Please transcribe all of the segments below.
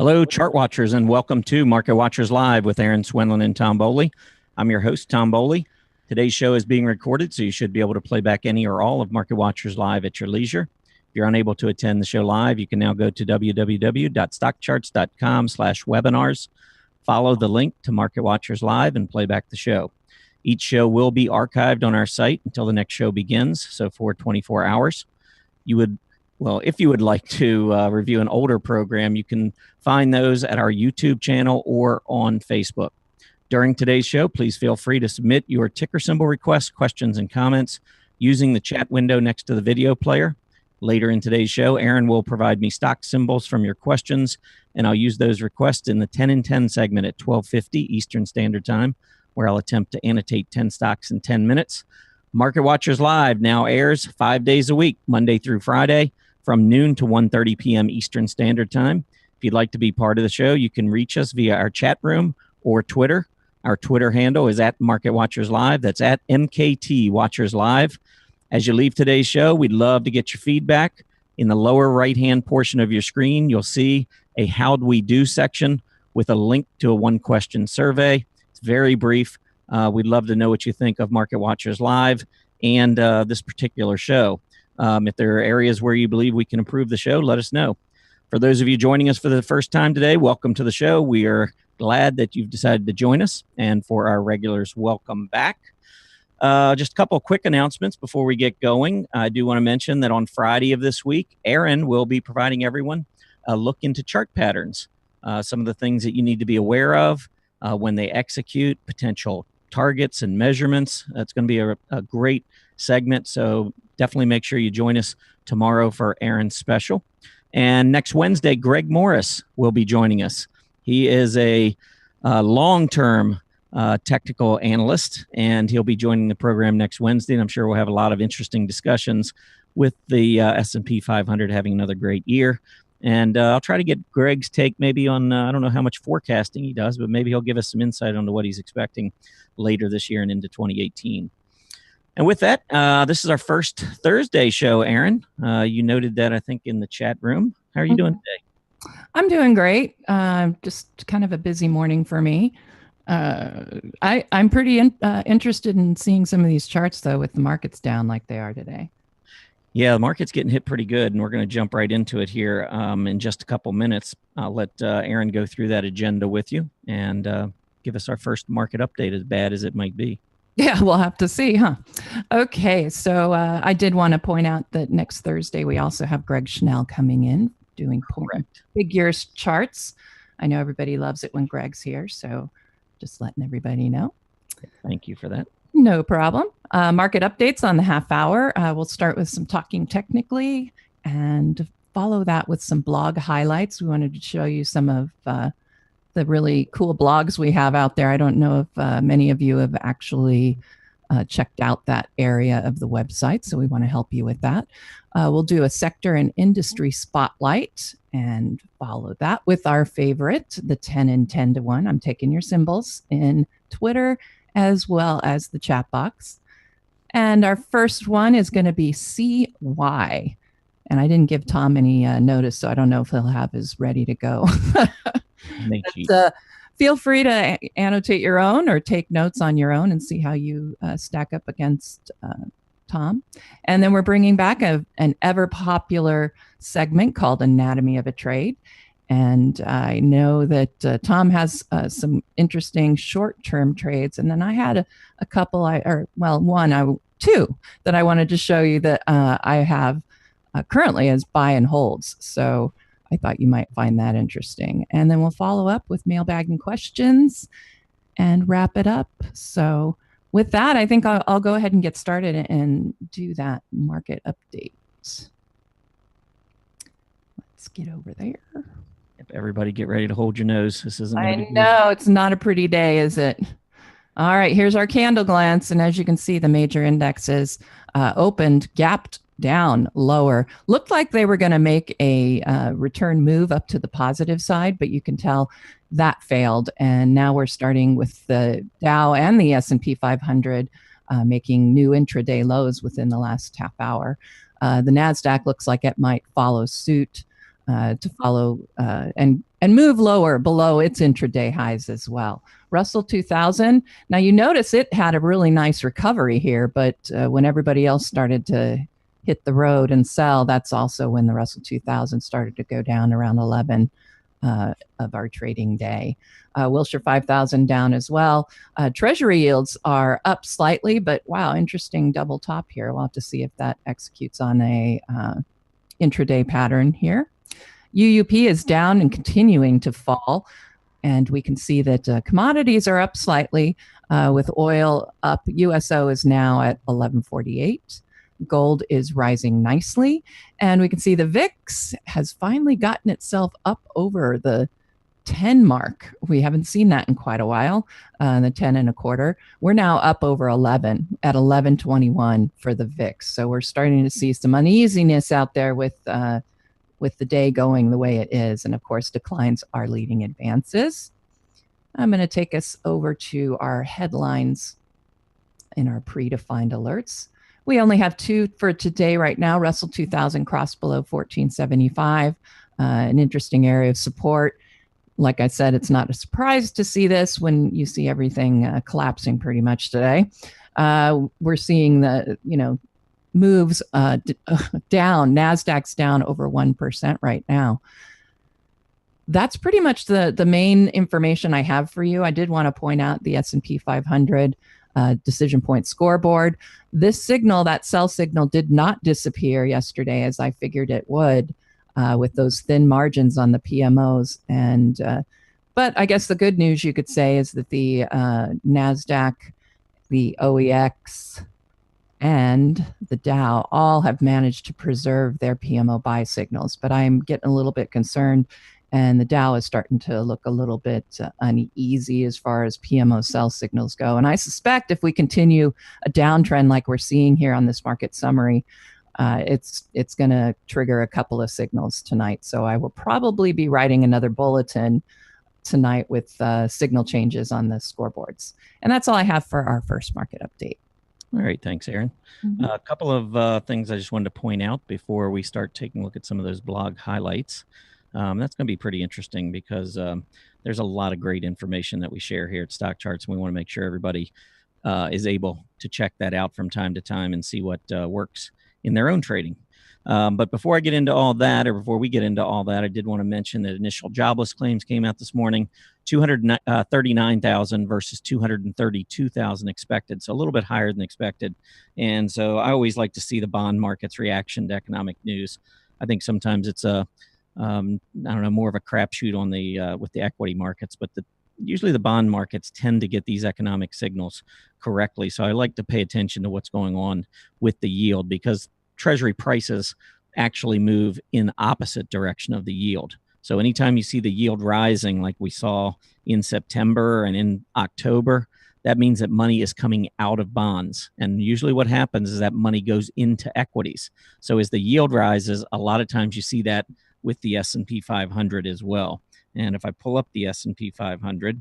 Hello, chart watchers, and welcome to Market Watchers Live with Erin Swinlin and Tom Bowley. I'm your host, Tom Bowley. Today's show is being recorded, so you should be able to play back any or all of Market Watchers Live at your leisure. If you're unable to attend the show live, you can now go to www.stockcharts.com/webinars. Follow the link to Market Watchers Live and play back the show. Each show will be archived on our site until the next show begins, so for 24 hours. If you would like to review an older program, you can find those at our YouTube channel or on Facebook. During today's show, please feel free to submit your ticker symbol requests, questions, and comments using the chat window next to the video player. Later in today's show, Erin will provide me stock symbols from your questions, and I'll use those requests in the 10 in 10 segment at 12:50 Eastern Standard Time, where I'll attempt to annotate 10 stocks in 10 minutes. Market Watchers Live now airs 5 days a week, Monday through Friday, from noon to 1:30 p.m. Eastern Standard Time. If you'd like to be part of the show, you can reach us via our chat room or Twitter. Our Twitter handle is at Market Watchers Live. That's at MKT Watchers Live. As you leave today's show, we'd love to get your feedback. In the lower right-hand portion of your screen, you'll see a How'd We Do section with a link to a one-question survey. It's very brief. We'd love to know what you think of Market Watchers Live and this particular show. If there are areas where you believe we can improve the show, let us know. For those of you joining us for the first time today, welcome to the show. We are glad that you've decided to join us. And for our regulars, welcome back. Just a couple of quick announcements before we get going. I do want to mention that on Friday of this week, Erin will be providing everyone a look into chart patterns, some of the things that you need to be aware of when they execute, potential targets and measurements. It's going to be a great segment, so definitely make sure you join us tomorrow for Erin's special. And next Wednesday, Greg Morris will be joining us. He is a long-term technical analyst, and he'll be joining the program next Wednesday. And I'm sure we'll have a lot of interesting discussions with the S&P 500 having another great year. And I'll try to get Greg's take maybe on, I don't know how much forecasting he does, but maybe he'll give us some insight onto what he's expecting later this year and into 2018. And with that, this is our first Thursday show, Erin. You noted that, I think, in the chat room. How are you doing today? I'm doing great. Just kind of a busy morning for me. I'm pretty interested in seeing some of these charts, though, with the markets down like they are today. Yeah, the market's getting hit pretty good, and we're going to jump right into it here in just a couple minutes. I'll let Erin go through that agenda with you and give us our first market update, as bad as it might be. Yeah, we'll have to see, huh? Okay, so I did want to point out that next Thursday we also have Greg Schnell coming in doing figures charts. I know everybody loves it when Greg's here, so just letting everybody know. Thank you for that. No problem. Market updates on the half hour. We'll start with some talking technically and follow that with some blog highlights. We wanted to show you some of the really cool blogs we have out there. I don't know if many of you have actually checked out that area of the website, so we want to help you with that. We'll do a sector and industry spotlight and follow that with our favorite, the 10 in 10 to 1. I'm taking your symbols in Twitter as well as the chat box. And our first one is going to be CY. And I didn't give Tom any notice, so I don't know if he'll have his ready to go. Feel free to annotate your own or take notes on your own and see how you stack up against Tom. And then we're bringing back an ever popular segment called Anatomy of a Trade. And I know that Tom has some interesting short-term trades. And then I had a couple, two that I wanted to show you that I have currently as buy and holds. So I thought you might find that interesting. And then we'll follow up with mailbag and questions and wrap it up. So with that, I think I'll go ahead and get started and do that market update. Let's get over there. Everybody get ready to hold your nose. This isn't I know it's not a pretty day, is it? All right, here's our candle glance. And as you can see, the major indexes opened, gapped down lower. Looked like they were going to make a return move up to the positive side, but you can tell that failed. And now we're starting with the Dow and the S&P 500 making new intraday lows within the last half hour. The NASDAQ looks like it might follow suit to follow and and move lower below its intraday highs as well. Russell 2000, now you notice it had a really nice recovery here, but when everybody else started to hit the road and sell, that's also when the Russell 2000 started to go down around 11 of our trading day. Wilshire 5000 down as well. Treasury yields are up slightly, but wow, interesting double top here. We'll have to see if that executes on a intraday pattern here. UUP is down and continuing to fall. And we can see that commodities are up slightly with oil up. USO is now at 1148. Gold is rising nicely. And we can see the VIX has finally gotten itself up over the 10 mark. We haven't seen that in quite a while, the 10 and a quarter. We're now up over 11 at 1121 for the VIX. So we're starting to see some uneasiness out there with the day going the way it is. And of course, declines are leading advances. I'm going to take us over to our headlines in our predefined alerts. We only have two for today right now. Russell 2000 crossed below 1475, an interesting area of support. Like I said, it's not a surprise to see this when you see everything collapsing pretty much today. We're seeing the, moves down. NASDAQ's down over 1% right now. That's pretty much the main information I have for you. I did want to point out the S&P 500 decision point scoreboard. This signal, that sell signal, did not disappear yesterday as I figured it would with those thin margins on the PMOs. And but I guess the good news you could say is that the NASDAQ, the OEX, and the Dow all have managed to preserve their PMO buy signals. But I'm getting a little bit concerned, and the Dow is starting to look a little bit uneasy as far as PMO sell signals go. And I suspect if we continue a downtrend like we're seeing here on this market summary, it's going to trigger a couple of signals tonight. So I will probably be writing another bulletin tonight with signal changes on the scoreboards. And that's all I have for our first market update. All right. Thanks, Erin. Mm-hmm. A couple of things I just wanted to point out before we start taking a look at some of those blog highlights. That's going to be pretty interesting because there's a lot of great information that we share here at Stock Charts, and we want to make sure everybody is able to check that out from time to time and see what works in their own trading. But before I get into all that, or before we get into all that, I did want to mention that initial jobless claims came out this morning, 239,000 versus 232,000 expected, so a little bit higher than expected. And so I always like to see the bond market's reaction to economic news. I think sometimes it's more of a crapshoot on the with the equity markets, but usually the bond markets tend to get these economic signals correctly. So I like to pay attention to what's going on with the yield, because Treasury prices actually move in opposite direction of the yield. So anytime you see the yield rising, like we saw in September and in October, that means that money is coming out of bonds. And usually what happens is that money goes into equities. So as the yield rises, a lot of times you see that with the S&P 500 as well. And if I pull up the S&P 500,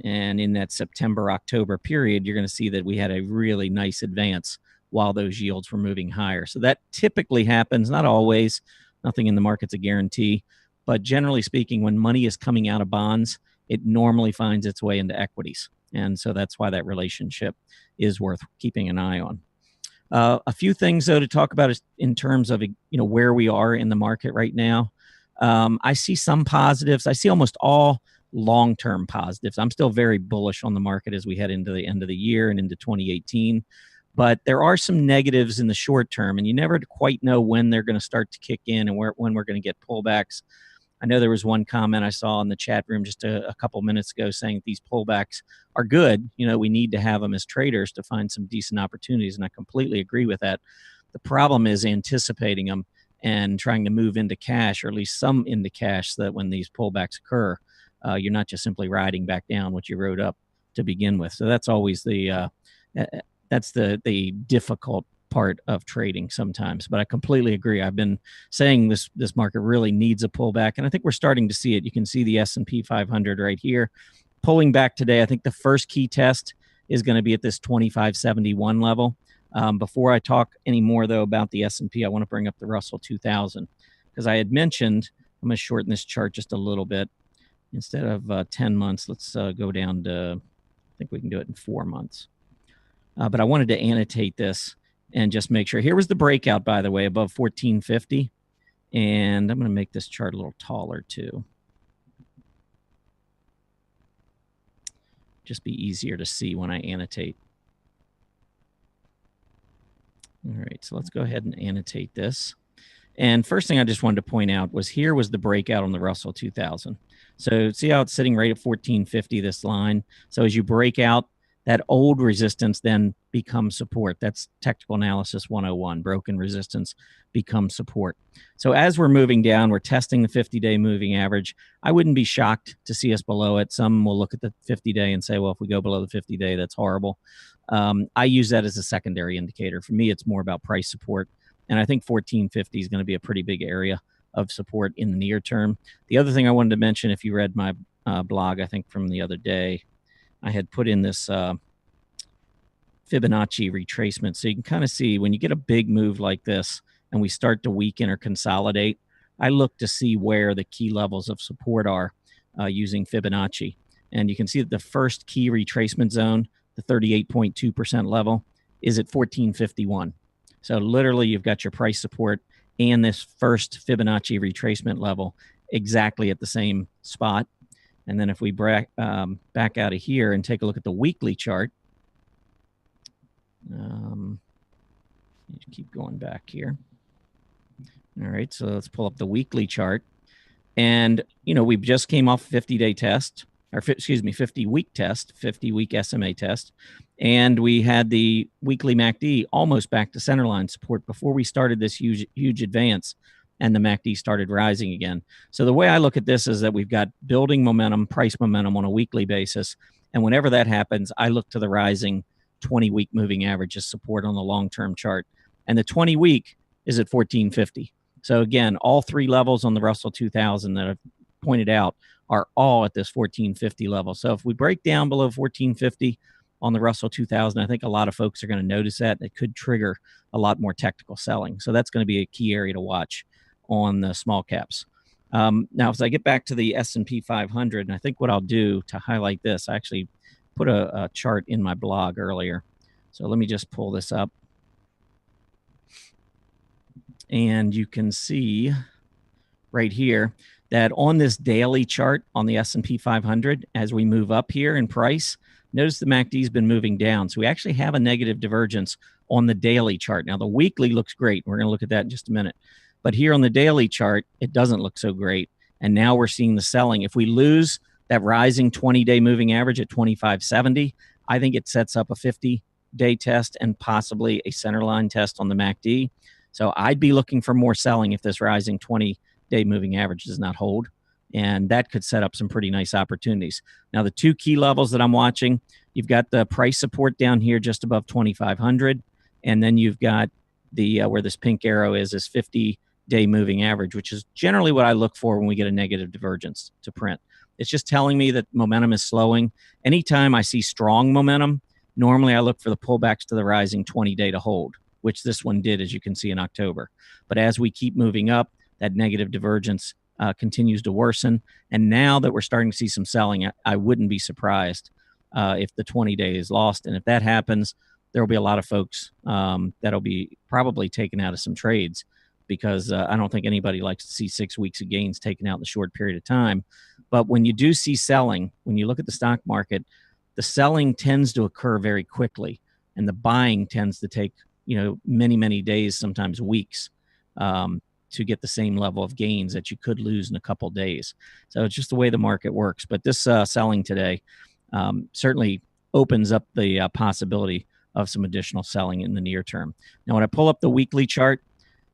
and in that September-October period, you're going to see that we had a really nice advance while those yields were moving higher. So that typically happens, not always. Nothing in the market's a guarantee. But generally speaking, when money is coming out of bonds, it normally finds its way into equities. And so that's why that relationship is worth keeping an eye on. A few things, though, to talk about is in terms of where we are in the market right now. I see some positives. I see almost all long-term positives. I'm still very bullish on the market as we head into the end of the year and into 2018. But there are some negatives in the short term, and you never quite know when they're going to start to kick in and when we're going to get pullbacks. I know there was one comment I saw in the chat room just a couple minutes ago saying these pullbacks are good. We need to have them as traders to find some decent opportunities, and I completely agree with that. The problem is anticipating them and trying to move into cash, or at least some into cash, so that when these pullbacks occur, you're not just simply riding back down what you rode up to begin with. So that's always the difficult part of trading sometimes. But I completely agree. I've been saying this market really needs a pullback, and I think we're starting to see it. You can see the S&P 500 right here pulling back today. I think the first key test is going to be at this 2571 level. Before I talk any more, though, about the S&P, I want to bring up the Russell 2000, because I had mentioned, I'm going to shorten this chart just a little bit. instead of 10 months, let's go down to, I think we can do it in 4 months. But I wanted to annotate this and just make sure. Here was the breakout, by the way, above 1450. And I'm going to make this chart a little taller too. Just be easier to see when I annotate. All right, so let's go ahead and annotate this. And first thing I just wanted to point out was here was the breakout on the Russell 2000. So see how it's sitting right at 1450, this line. So as you break out, that old resistance then becomes support. That's technical analysis 101. Broken resistance becomes support. So as we're moving down, we're testing the 50-day moving average. I wouldn't be shocked to see us below it. Some will look at the 50-day and say, well, if we go below the 50-day, that's horrible. I use that as a secondary indicator. For me, it's more about price support. And I think 1450 is going to be a pretty big area of support in the near term. The other thing I wanted to mention, if you read my blog, I think from the other day, I had put in this Fibonacci retracement. So you can kind of see when you get a big move like this and we start to weaken or consolidate, I look to see where the key levels of support are using Fibonacci. And you can see that the first key retracement zone, the 38.2% level, is at 1451. So literally you've got your price support and this first Fibonacci retracement level exactly at the same spot. And then if we back out of here and take a look at the weekly chart, keep going back here. All right, so let's pull up the weekly chart. And, we just came off a 50-day test, or 50-week test, 50-week SMA test. And we had the weekly MACD almost back to centerline support before we started this huge advance, and the MACD started rising again. So the way I look at this is that we've got building momentum, price momentum on a weekly basis. And whenever that happens, I look to the rising 20-week moving average as support on the long-term chart. And the 20-week is at 1450. So again, all three levels on the Russell 2000 that I've pointed out are all at this 1450 level. So if we break down below 1450 on the Russell 2000, I think a lot of folks are going to notice that. It could trigger a lot more technical selling. So that's going to be a key area to watch on the small caps. Now, as I get back to the S&P 500, and I think what I'll do to highlight this, I actually put a chart in my blog earlier. So let me just pull this up. And you can see right here that on this daily chart on the S&P 500, as we move up here in price, notice the MACD has been moving down. So we actually have a negative divergence on the daily chart. Now, the weekly looks great. We're going to look at that in just a minute. But here on the daily chart, it doesn't look so great. And now we're seeing the selling. If we lose that rising 20-day moving average at 2570, I think it sets up a 50-day test and possibly a centerline test on the MACD. So I'd be looking for more selling if this rising 20-day moving average does not hold. And that could set up some pretty nice opportunities. Now, the two key levels that I'm watching, you've got the price support down here just above 2,500. And then you've got the where this pink arrow is 50-day moving average, which is generally what I look for when we get a negative divergence to print. It's just telling me that momentum is slowing. Anytime I see strong momentum, normally I look for the pullbacks to the rising 20-day to hold, which this one did, as you can see in October. But as we keep moving up, that negative divergence continues to worsen. And now that we're starting to see some selling, I wouldn't be surprised if the 20-day is lost. And if that happens, there will be a lot of folks that'll be probably taken out of some trades, because I don't think anybody likes to see 6 weeks of gains taken out in a short period of time. But when you do see selling, when you look at the stock market, the selling tends to occur very quickly, and the buying tends to take many, many days, sometimes weeks, to get the same level of gains that you could lose in a couple of days. So it's just the way the market works. But this selling today certainly opens up the possibility of some additional selling in the near term. Now, when I pull up the weekly chart,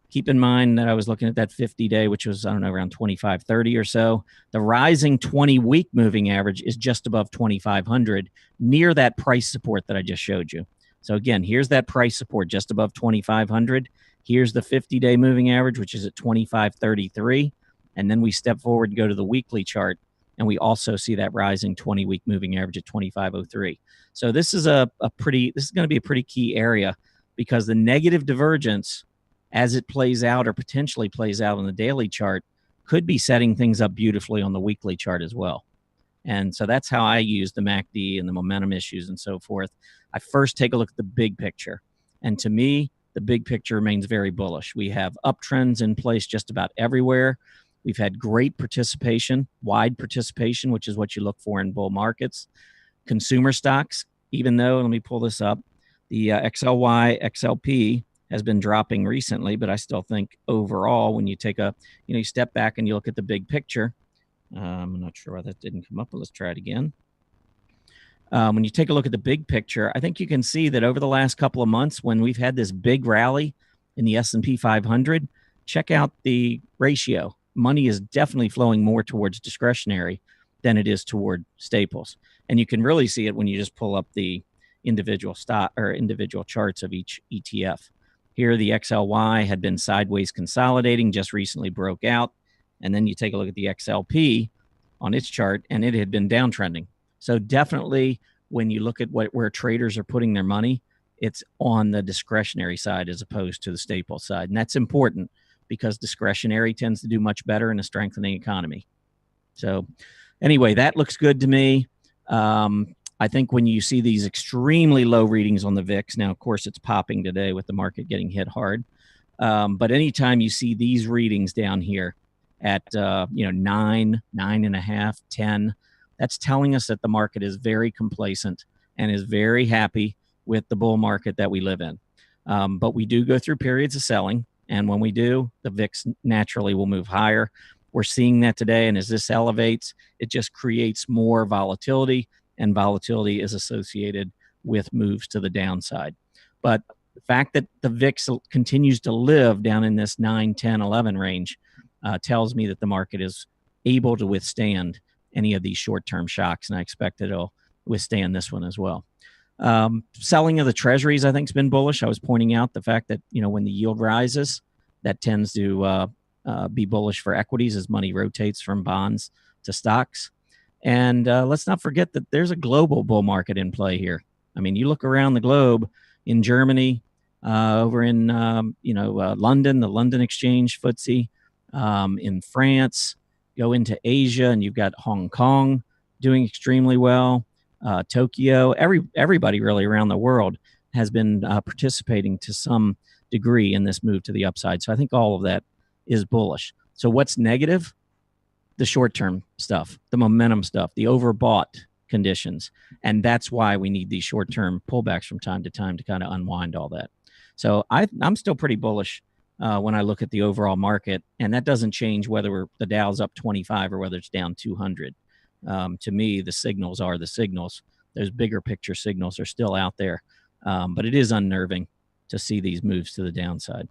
keep in mind that I was looking at that 50-day, which was, around 2530 or so. The rising 20-week moving average is just above 2,500, near that price support that I just showed you. So again, here's that price support just above 2,500. Here's the 50-day moving average, which is at 2,533. And then we step forward and go to the weekly chart, and we also see that rising 20-week moving average at 2,503. So this is this is going to be a pretty key area, because the negative divergence, as it plays out or potentially plays out on the daily chart, could be setting things up beautifully on the weekly chart as well. And so that's how I use the MACD and the momentum issues and so forth. I first take a look at the big picture. And to me, the big picture remains very bullish. We have uptrends in place just about everywhere. We've had great participation, wide participation, which is what you look for in bull markets. Consumer stocks, even though, let me pull this up, the XLY, XLP has been dropping recently, but I still think overall, when you take a, you step back and you look at the big picture, I'm not sure why that didn't come up, but let's try it again. When you take a look at the big picture, I think you can see that over the last couple of months, when we've had this big rally in the S&P 500, check out the ratio. Money is definitely flowing more towards discretionary than it is toward staples. And you can really see it when you just pull up the individual stock or individual charts of each ETF. Here, the XLY had been sideways consolidating, just recently broke out. And then you take a look at the XLP on its chart, and it had been downtrending. So definitely, when you look at where traders are putting their money, it's on the discretionary side as opposed to the staple side. And that's important because discretionary tends to do much better in a strengthening economy. So anyway, that looks good to me. I think when you see these extremely low readings on the VIX, now, of course, it's popping today with the market getting hit hard. But anytime you see these readings down here at 9, 9.5, 10, that's telling us that the market is very complacent and is very happy with the bull market that we live in. But we do go through periods of selling. And when we do, the VIX naturally will move higher. We're seeing that today. And as this elevates, it just creates more volatility. And volatility is associated with moves to the downside. But the fact that the VIX continues to live down in this 9, 10, 11 range tells me that the market is able to withstand any of these short-term shocks, and I expect it'll withstand this one as well. Selling of the treasuries, I think, has been bullish. I was pointing out the fact that, when the yield rises, that tends to be bullish for equities as money rotates from bonds to stocks. And let's not forget that there's a global bull market in play here. I mean, you look around the globe, in Germany, over in London, the London Exchange FTSE, in France, go into Asia, and you've got Hong Kong doing extremely well. Tokyo, everybody really around the world has been participating to some degree in this move to the upside. So I think all of that is bullish. So what's negative? The short-term stuff, the momentum stuff, the overbought conditions. And that's why we need these short-term pullbacks from time to time to kind of unwind all that. So I'm still pretty bullish when I look at the overall market, and that doesn't change whether the Dow's up 25 or whether it's down 200. To me, the signals are the signals. Those bigger picture signals are still out there, but it is unnerving to see these moves to the downside.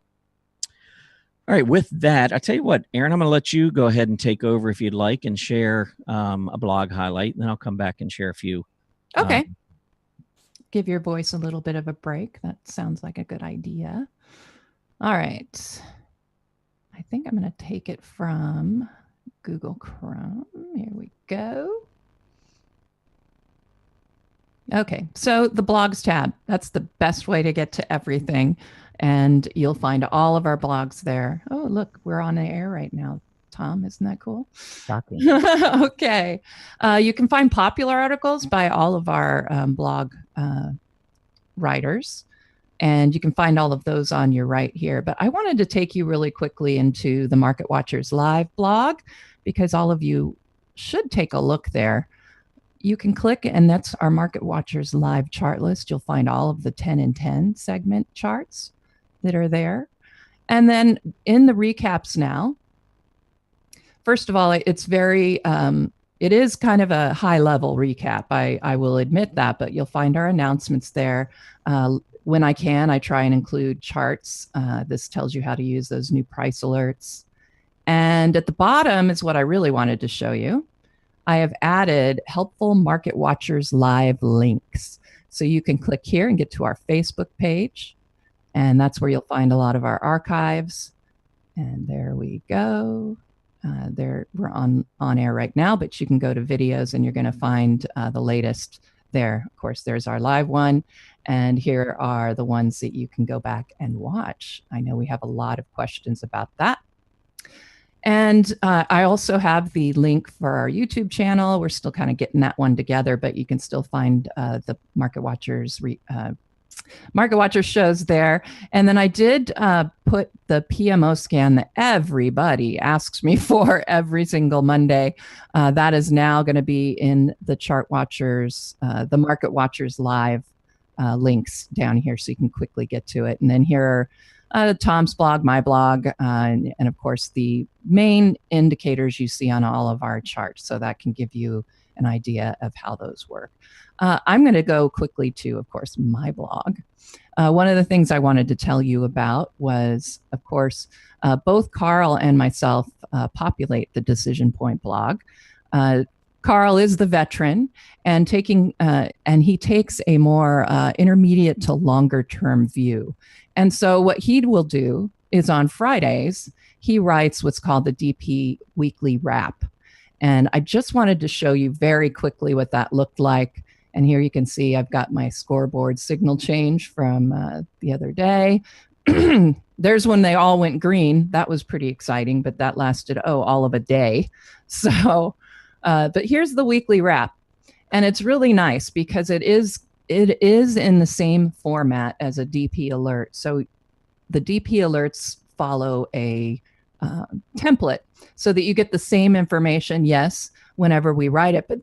All right, with that, I tell you what, Erin, I'm going to let you go ahead and take over if you'd like and share a blog highlight, and then I'll come back and share a few. Okay. Give your voice a little bit of a break. That sounds like a good idea. All right. I think I'm going to take it from Google Chrome. Here we go. Okay, so the blogs tab, that's the best way to get to everything. And you'll find all of our blogs there. Oh, look, we're on the air right now. Tom, isn't that cool? Shocking. Okay. You can find popular articles by all of our blog writers. And you can find all of those on your right here. But I wanted to take you really quickly into the Market Watchers Live blog, because all of you should take a look there. You can click, and that's our Market Watchers Live chart list. You'll find all of the 10 and 10 segment charts that are there. And then in the recaps now, first of all, it's very, it is kind of a high level recap. I will admit that, but you'll find our announcements there. When I can, I try and include charts. This tells you how to use those new price alerts. And at the bottom is what I really wanted to show you. I have added helpful Market Watchers Live links. So you can click here and get to our Facebook page. And that's where you'll find a lot of our archives. And there we go. We're on air right now, but you can go to videos and you're going to find the latest there. Of course, there's our live one. And here are the ones that you can go back and watch. I know we have a lot of questions about that. And I also have the link for our YouTube channel. We're still kind of getting that one together, but you can still find the Market Watchers shows there. And then I did put the PMO scan that everybody asks me for every single Monday. That is now going to be in the Chart Watchers, the Market Watchers Live links down here, so you can quickly get to it. And then here are Tom's blog, my blog, and of course the main indicators you see on all of our charts. So that can give you an idea of how those work. I'm going to go quickly to, of course, my blog. One of the things I wanted to tell you about was, of course, both Carl and myself populate the Decision Point blog. Carl is the veteran, and he takes a more intermediate to longer term view. And so what he will do is on Fridays, he writes what's called the DP Weekly Wrap. And I just wanted to show you very quickly what that looked like. And here you can see I've got my scoreboard signal change from the other day. There's when they all went green. That was pretty exciting, but that lasted, all of a day. So, but here's the weekly wrap. And it's really nice because it is in the same format as a DP alert. So the DP alerts follow a template so that you get the same information, yes, whenever we write it. But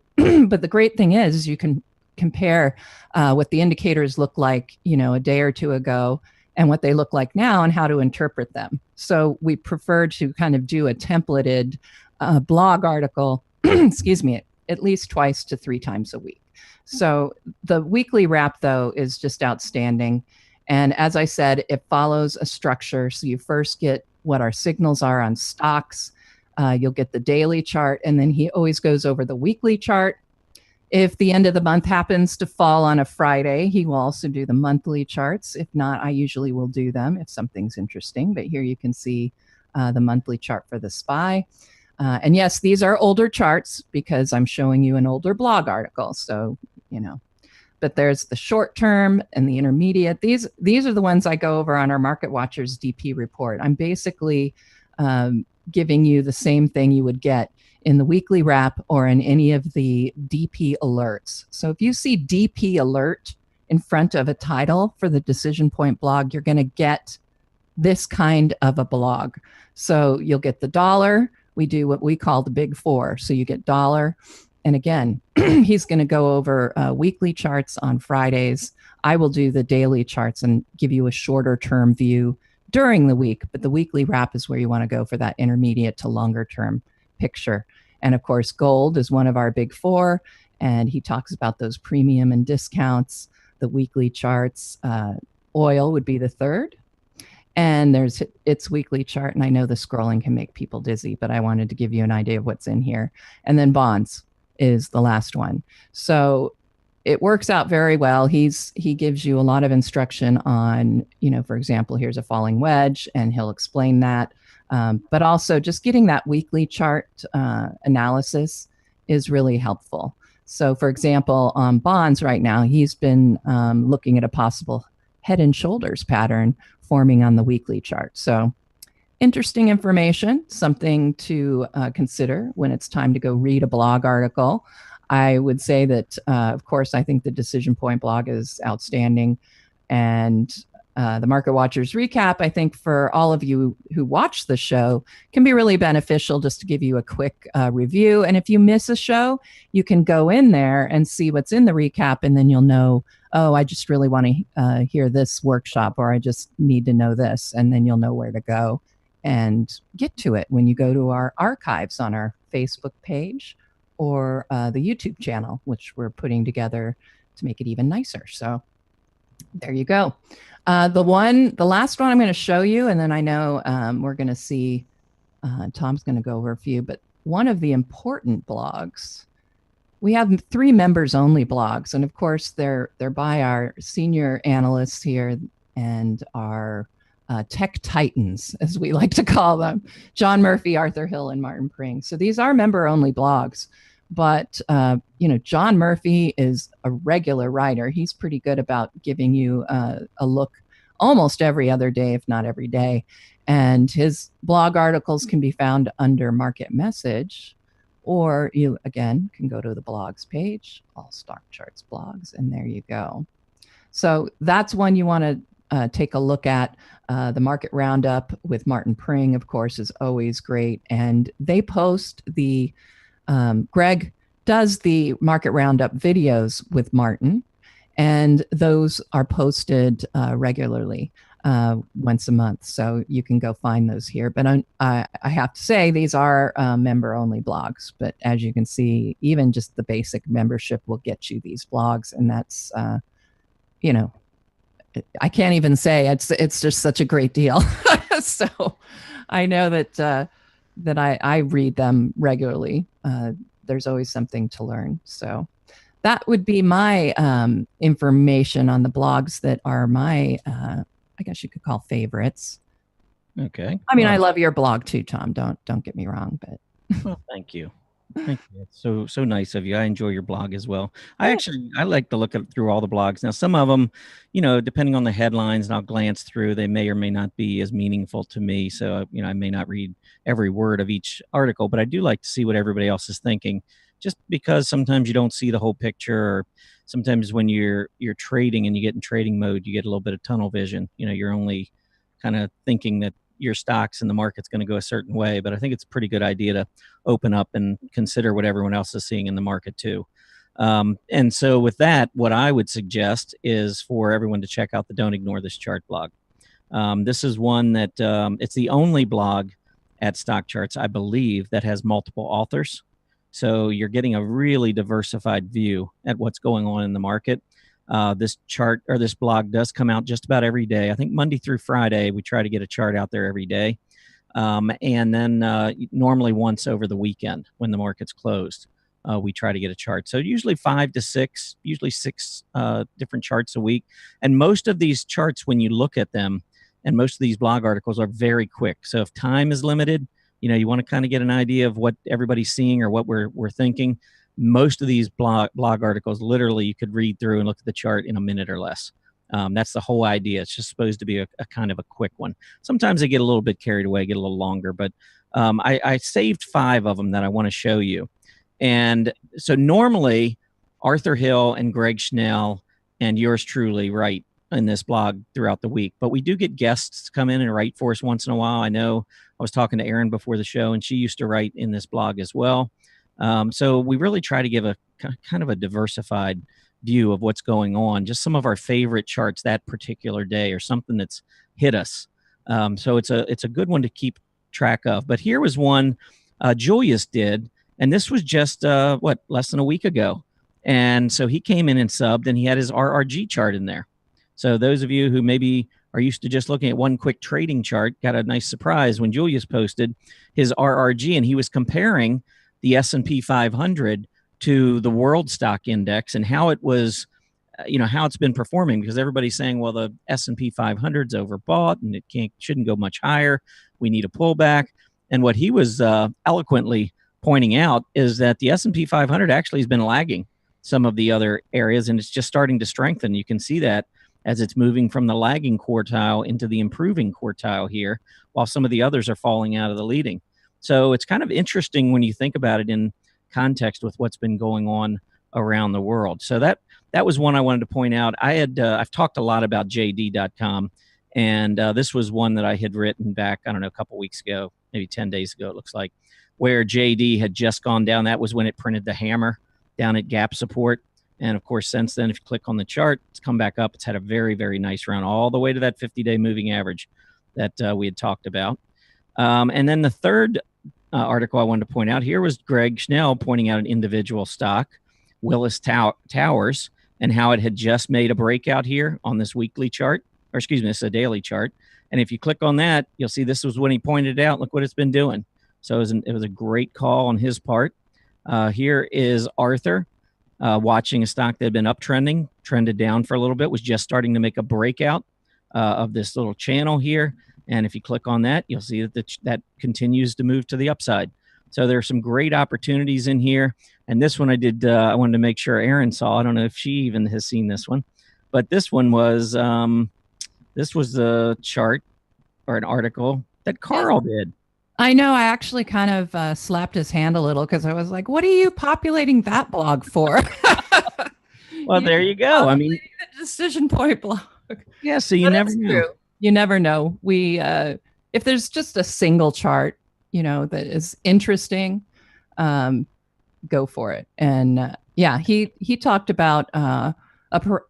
but the great thing is you can compare what the indicators look like, a day or two ago and what they look like now and how to interpret them. So we prefer to kind of do a templated blog article, excuse me, at least twice to 3 times a week. So the weekly wrap, though, is just outstanding. And as I said, it follows a structure. So you first get what our signals are on stocks. You'll get the daily chart, and then he always goes over the weekly chart. If the end of the month happens to fall on a Friday, he will also do the monthly charts. If not, I usually will do them if something's interesting. But here you can see the monthly chart for the SPY. And yes, these are older charts because I'm showing you an older blog article. So, but there's the short term and the intermediate. These are the ones I go over on our Market Watchers DP report. I'm basically giving you the same thing you would get in the weekly wrap or in any of the DP alerts. So if you see DP alert in front of a title for the Decision Point blog, you're going to get this kind of a blog. So you'll get the dollar. We do what we call the big 4. So you get dollar. And again, he's going to go over weekly charts on Fridays. I will do the daily charts and give you a shorter term view during the week. But the weekly wrap is where you want to go for that intermediate to longer term picture. And of course, gold is one of our big 4. And he talks about those premium and discounts, the weekly charts. Oil would be the 3rd. And there's its weekly chart. And I know the scrolling can make people dizzy, but I wanted to give you an idea of what's in here. And then bonds is the last one. So it works out very well. He gives you a lot of instruction on, for example, here's a falling wedge, and he'll explain that. But also just getting that weekly chart analysis is really helpful. So for example, on bonds right now, he's been looking at a possible head and shoulders pattern forming on the weekly chart. So interesting information, something to consider when it's time to go read a blog article. I would say that, of course, I think the Decision Point blog is outstanding. And the Market Watchers recap, I think for all of you who watch the show, can be really beneficial just to give you a quick review. And if you miss a show, you can go in there and see what's in the recap, and then you'll know, I just really want to hear this workshop, or I just need to know this. And then you'll know where to go and get to it when you go to our archives on our Facebook page or the YouTube channel, which we're putting together to make it even nicer. So there you go. The last one I'm going to show you, and then I know we're going to see, Tom's going to go over a few, but one of the important blogs, we have 3 members only blogs. And of course, they're by our senior analysts here and our tech titans, as we like to call them, John Murphy, Arthur Hill, and Martin Pring. So these are member only blogs. But, John Murphy is a regular writer. He's pretty good about giving you a look almost every other day, if not every day. And his blog articles can be found under Market Message, or you, again, can go to the blogs page, All Stock Charts Blogs, and there you go. So that's one you want to take a look at. The Market Roundup with Martin Pring, of course, is always great. And they post Greg does the Market Roundup videos with Martin, and those are posted regularly once a month. So you can go find those here. But I have to say, these are member-only blogs. But as you can see, even just the basic membership will get you these blogs. And that's, you know, I can't even say it's just such a great deal. So I know that I read them regularly. There's always something to learn. So that would be my information on the blogs that are my, I guess you could call favorites. Okay. I mean, I love your blog too, Tom. Don't get me wrong, but well, thank you. Thank you. It's so nice of you. I enjoy your blog as well. I like to look through all the blogs. Now, some of them, depending on the headlines, and I'll glance through, they may or may not be as meaningful to me. So, I may not read every word of each article, but I do like to see what everybody else is thinking, just because sometimes you don't see the whole picture, or sometimes when you're trading and you get in trading mode, you get a little bit of tunnel vision. You're only kind of thinking that your stocks and the market's going to go a certain way. But I think it's a pretty good idea to open up and consider what everyone else is seeing in the market too. And so with that, what I would suggest is for everyone to check out the Don't Ignore This Chart blog. This is one that it's the only blog at Stock Charts, I believe, that has multiple authors. So you're getting a really diversified view at what's going on in the market. This chart or this blog does come out just about every day. I think Monday through Friday, we try to get a chart out there every day. And then normally once over the weekend when the market's closed, we try to get a chart. So usually 5 to 6, usually 6 different charts a week. And most of these charts, when you look at them, and most of these blog articles are very quick. So if time is limited, you want to kind of get an idea of what everybody's seeing or what we're thinking. Most of these blog articles, literally, you could read through and look at the chart in a minute or less. That's the whole idea. It's just supposed to be a kind of a quick one. Sometimes they get a little bit carried away, get a little longer, but I saved 5 of them that I want to show you. And so normally, Arthur Hill and Greg Schnell and yours truly write in this blog throughout the week. But we do get guests come in and write for us once in a while. I know I was talking to Erin before the show, and she used to write in this blog as well. So we really try to give a kind of a diversified view of what's going on, just some of our favorite charts that particular day or something that's hit us. So it's a good one to keep track of. But here was one Julius did, and this was just less than a week ago. And so he came in and subbed, and he had his RRG chart in there. So those of you who maybe are used to just looking at one quick trading chart got a nice surprise when Julius posted his RRG, and he was comparing the S&P 500 to the world stock index and how it was, how it's been performing, because everybody's saying, well, the S&P 500's overbought and it shouldn't go much higher. We need a pullback. And what he was eloquently pointing out is that the S&P 500 actually has been lagging some of the other areas, and it's just starting to strengthen. You can see that as it's moving from the lagging quartile into the improving quartile here, while some of the others are falling out of the leading. So it's kind of interesting when you think about it in context with what's been going on around the world. So that was one I wanted to point out. I've talked a lot about JD.com, and this was one that I had written back, I don't know, a couple weeks ago, maybe 10 days ago, it looks like, where JD had just gone down. That was when it printed the hammer down at gap support. And of course, since then, if you click on the chart, it's come back up. It's had a very, very nice run all the way to that 50-day moving average that we had talked about. And then the third article I wanted to point out here was Greg Schnell pointing out an individual stock, Willis Towers, and how it had just made a breakout here on this weekly chart, or excuse me, this is a daily chart. And if you click on that, you'll see this was when he pointed it out. Look what it's been doing. So it was a great call on his part. Here is Arthur watching a stock that had been uptrending, trended down for a little bit, was just starting to make a breakout of this little channel here. And if you click on that, you'll see that that continues to move to the upside. So there are some great opportunities in here. And this one I wanted to make sure Erin saw. I don't know if she even has seen this one. But this one was, this was the chart or an article that Carl did. I know. I actually kind of slapped his hand a little because I was like, "What are you populating that blog for?" Well, You there you go. I mean, populating the Decision Point blog. yeah. So you But never it's know. true. You never know. If there's just a single chart, that is interesting, um, go for it. And yeah, he talked about a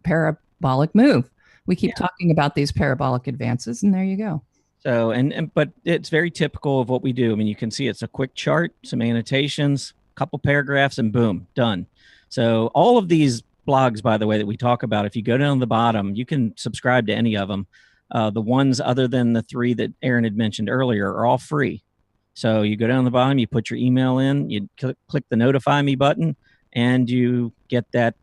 parabolic move. We keep talking about these parabolic advances, and there you go. So, but it's very typical of what we do. I mean, you can see it's a quick chart, some annotations, a couple paragraphs, and boom, done. So, all of these blogs, by the way, that we talk about, if you go down the bottom, you can subscribe to any of them. The ones other than the three that Erin had mentioned earlier are all free. So, you go down the bottom, you put your email in, you click the notify me button, and you get that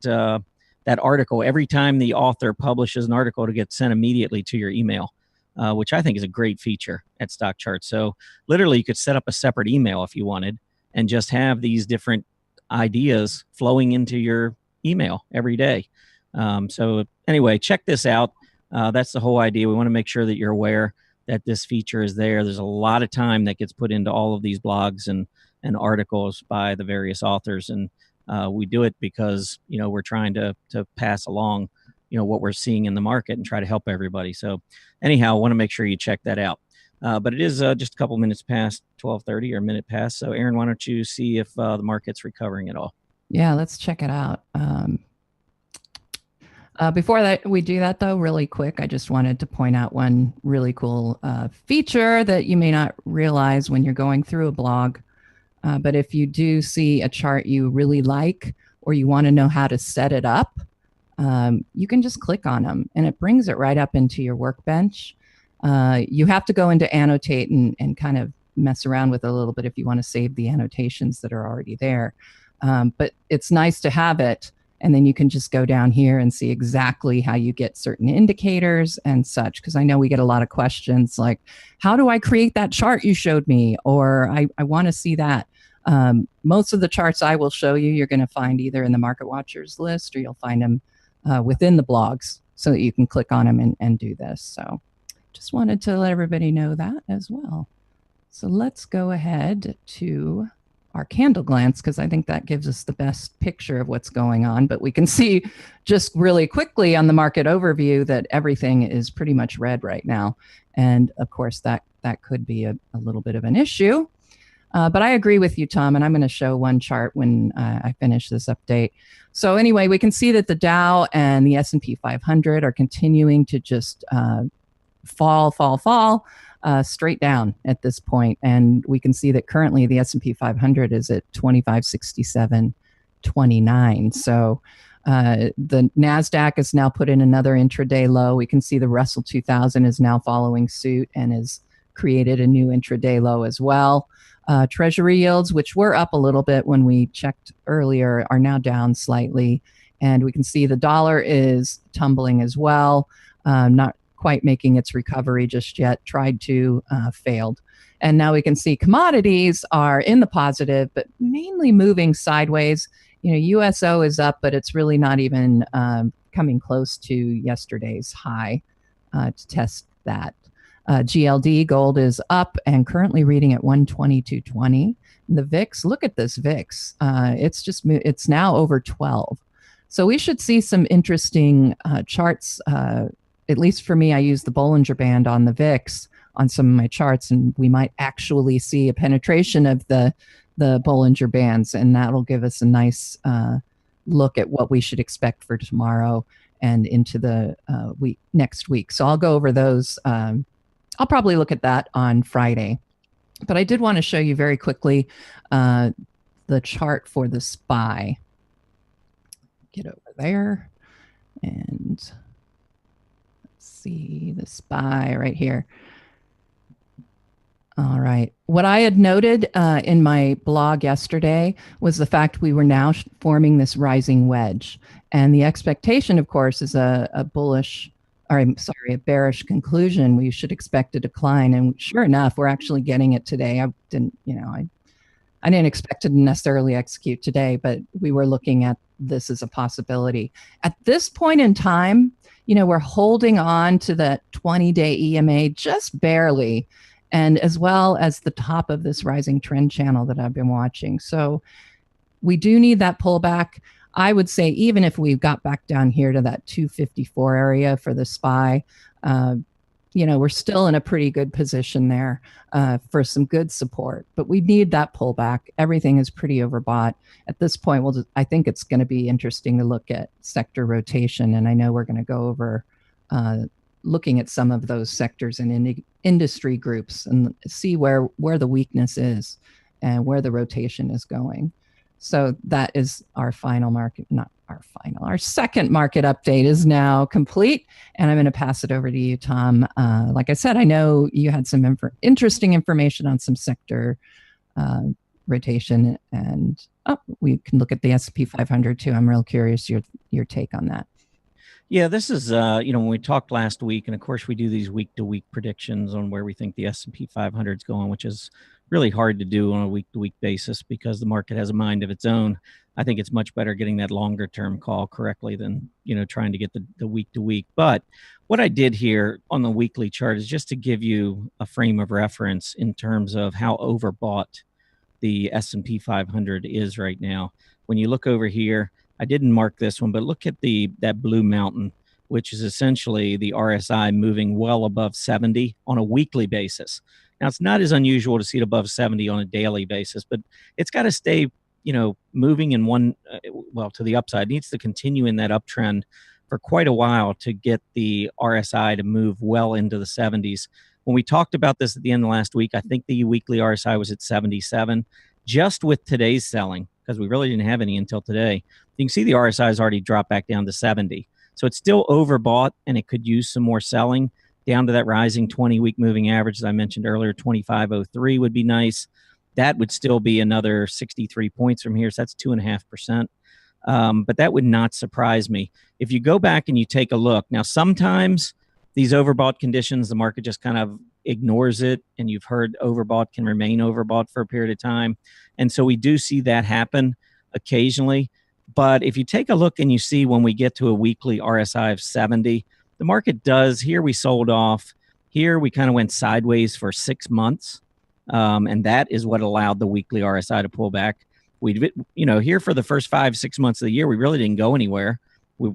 article every time the author publishes an article to get sent immediately to your email. Which I think is a great feature at Stock Charts. So literally, you could set up a separate email if you wanted, and just have these different ideas flowing into your email every day. So anyway, check this out. That's the whole idea. We want to make sure that you're aware that this feature is there. There's a lot of time that gets put into all of these blogs and articles by the various authors, and we do it because we're trying to pass along what we're seeing in the market and try to help everybody. So anyhow, I want to make sure you check that out. But it is just a couple minutes past 12:30 or a minute past. So Erin, why don't you see if the market's recovering at all? Yeah, let's check it out. Before that, we do that though, really quick, I just wanted to point out one really cool feature that you may not realize when you're going through a blog. But if you do see a chart you really like, or you want to know how to set it up, you can just click on them and it brings it right up into your workbench. You have to go into annotate and kind of mess around with it a little bit if you want to save the annotations that are already there. But it's nice to have it. And then you can just go down here and see exactly how you get certain indicators and such. Because I know we get a lot of questions like, how do I create that chart you showed me? Or I want to see that. Most of the charts I will show you, you're going to find either in the Market Watchers list or you'll find them within the blogs so that you can click on them and do this. So just wanted to let everybody know that as well. So let's go ahead to our candle glance because I think that gives us the best picture of what's going on. But we can see just really quickly on the market overview that everything is pretty much red right now. And of course, that could be a little bit of an issue. But I agree with you, Tom, and I'm going to show one chart when I finish this update. So anyway, we can see that the Dow and the S&P 500 are continuing to just fall straight down at this point. And we can see that currently the S&P 500 is at 2567.29. So the NASDAQ is now put in another intraday low. We can see the Russell 2000 is now following suit and has created a new intraday low as well. Treasury yields, which were up a little bit when we checked earlier, are now down slightly. And we can see the dollar is tumbling as well, not quite making its recovery just yet, tried to, failed. And now we can see commodities are in the positive, but mainly moving sideways. USO is up, but it's really not even coming close to yesterday's high to test that. GLD gold is up and currently reading at 122.20. The VIX, look at this VIX. It's now over 12. So we should see some interesting charts. At least for me, I use the Bollinger Band on the VIX on some of my charts, and we might actually see a penetration of the Bollinger Bands, and that'll give us a nice look at what we should expect for tomorrow and into the next week. So I'll go over those. I'll probably look at that on Friday. But I did want to show you very quickly the chart for the SPY. Get over there and let's see the SPY right here. All right. What I had noted in my blog yesterday was the fact we were now forming this rising wedge. And the expectation, of course, is a bearish conclusion. We should expect a decline. And sure enough, we're actually getting it today. I didn't expect it to necessarily execute today, but we were looking at this as a possibility. At this point in time, we're holding on to the 20-day EMA just barely. and as well as the top of this rising trend channel that I've been watching. So we do need that pullback. I would say even if we got back down here to that 254 area for the SPY, we're still in a pretty good position there for some good support. But we need that pullback. Everything is pretty overbought at this point. I think it's going to be interesting to look at sector rotation, and I know we're going to go over looking at some of those sectors and industry groups and see where the weakness is and where the rotation is going. So that is our final market, not our final, our second market update is now complete. And I'm going to pass it over to you, Tom. Like I said, I know you had some interesting information on some sector rotation, and we can look at the S&P 500 too. I'm real curious your take on that. Yeah, this is when we talked last week, and of course we do these week-to-week predictions on where we think the S&P 500 is going, which is really hard to do on a week-to-week basis because the market has a mind of its own. I think it's much better getting that longer-term call correctly than trying to get the week-to-week. But what I did here on the weekly chart is just to give you a frame of reference in terms of how overbought the S&P 500 is right now. When you look over here, I didn't mark this one, but look at that blue mountain, which is essentially the RSI moving well above 70 on a weekly basis. Now, it's not as unusual to see it above 70 on a daily basis, but it's got to stay, moving in to the upside. It needs to continue in that uptrend for quite a while to get the RSI to move well into the 70s. When we talked about this at the end of last week, I think the weekly RSI was at 77. Just with today's selling, because we really didn't have any until today, you can see the RSI has already dropped back down to 70. So it's still overbought, and it could use some more selling down to that rising 20-week moving average, as I mentioned earlier. 2503 would be nice. That would still be another 63 points from here, so that's 2.5%. But that would not surprise me. If you go back and you take a look, now sometimes these overbought conditions, the market just kind of ignores it, and you've heard overbought can remain overbought for a period of time. And so we do see that happen occasionally. But if you take a look and you see when we get to a weekly RSI of 70, the market does, here we sold off, here we kind of went sideways for 6 months. And that is what allowed the weekly RSI to pull back. Here for the first 5-6 months of the year, we really didn't go anywhere.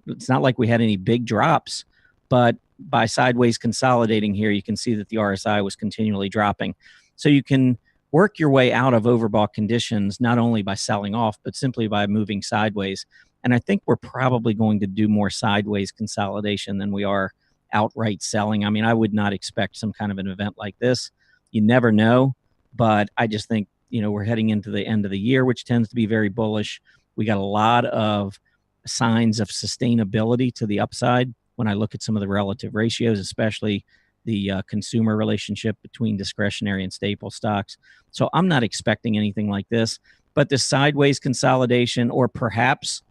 It's not like we had any big drops, but by sideways consolidating here, you can see that the RSI was continually dropping. So you can work your way out of overbought conditions, not only by selling off, but simply by moving sideways. And I think we're probably going to do more sideways consolidation than we are outright selling. I mean, I would not expect some kind of an event like this. You never know, but I just think, we're heading into the end of the year, which tends to be very bullish. We got a lot of signs of sustainability to the upside when I look at some of the relative ratios, especially the consumer relationship between discretionary and staple stocks. So I'm not expecting anything like this, but this sideways consolidation, or perhaps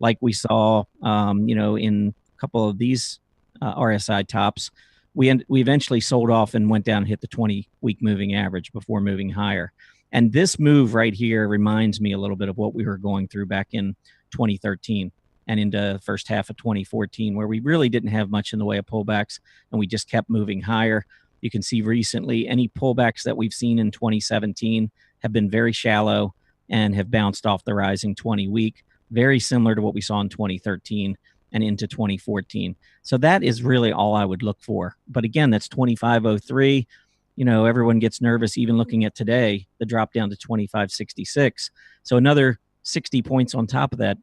like we saw, in a couple of these RSI tops, we eventually sold off and went down and hit the 20-week moving average before moving higher. And this move right here reminds me a little bit of what we were going through back in 2013 and into the first half of 2014, where we really didn't have much in the way of pullbacks, and we just kept moving higher. You can see recently any pullbacks that we've seen in 2017 have been very shallow and have bounced off the rising 20-week, very similar to what we saw in 2013 and into 2014. So that is really all I would look for. But again, that's 2503. Everyone gets nervous even looking at today, the drop down to 2566. So another 60 points on top of that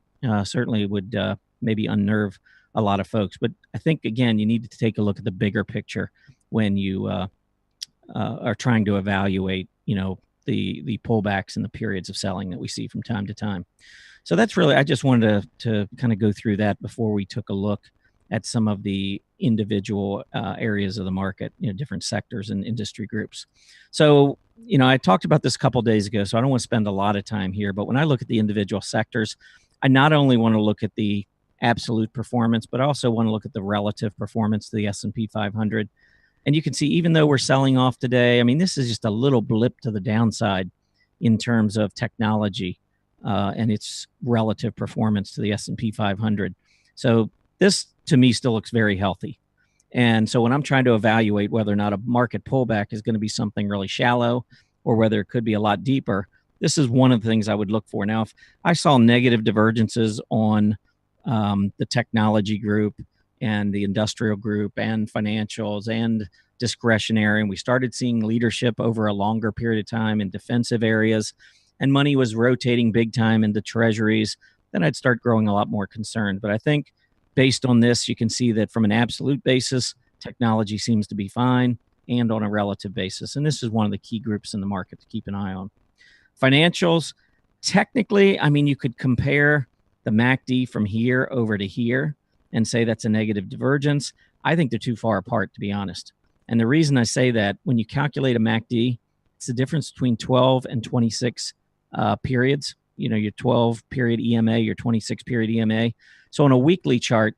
certainly would maybe unnerve a lot of folks. But I think, again, you need to take a look at the bigger picture when you are trying to evaluate, the pullbacks and the periods of selling that we see from time to time. So that's really, I just wanted to kind of go through that before we took a look at some of the individual areas of the market, different sectors and industry groups. So, I talked about this a couple of days ago, so I don't want to spend a lot of time here. But when I look at the individual sectors, I not only want to look at the absolute performance, but I also want to look at the relative performance to the S&P 500. And you can see, even though we're selling off today, I mean, this is just a little blip to the downside in terms of technology and its relative performance to the S&P 500. So this, to me, still looks very healthy. And so when I'm trying to evaluate whether or not a market pullback is going to be something really shallow or whether it could be a lot deeper, this is one of the things I would look for. Now, if I saw negative divergences on the technology group and the industrial group and financials and discretionary, and we started seeing leadership over a longer period of time in defensive areas, and money was rotating big time into treasuries, then I'd start growing a lot more concerned. But I think based on this, you can see that from an absolute basis, technology seems to be fine, and on a relative basis. And this is one of the key groups in the market to keep an eye on. Financials, technically, I mean, you could compare the MACD from here over to here and say that's a negative divergence. I think they're too far apart, to be honest. And the reason I say that, when you calculate a MACD, it's the difference between 12 and 26 periods. You know, your 12 period EMA, your 26 period EMA. So on a weekly chart,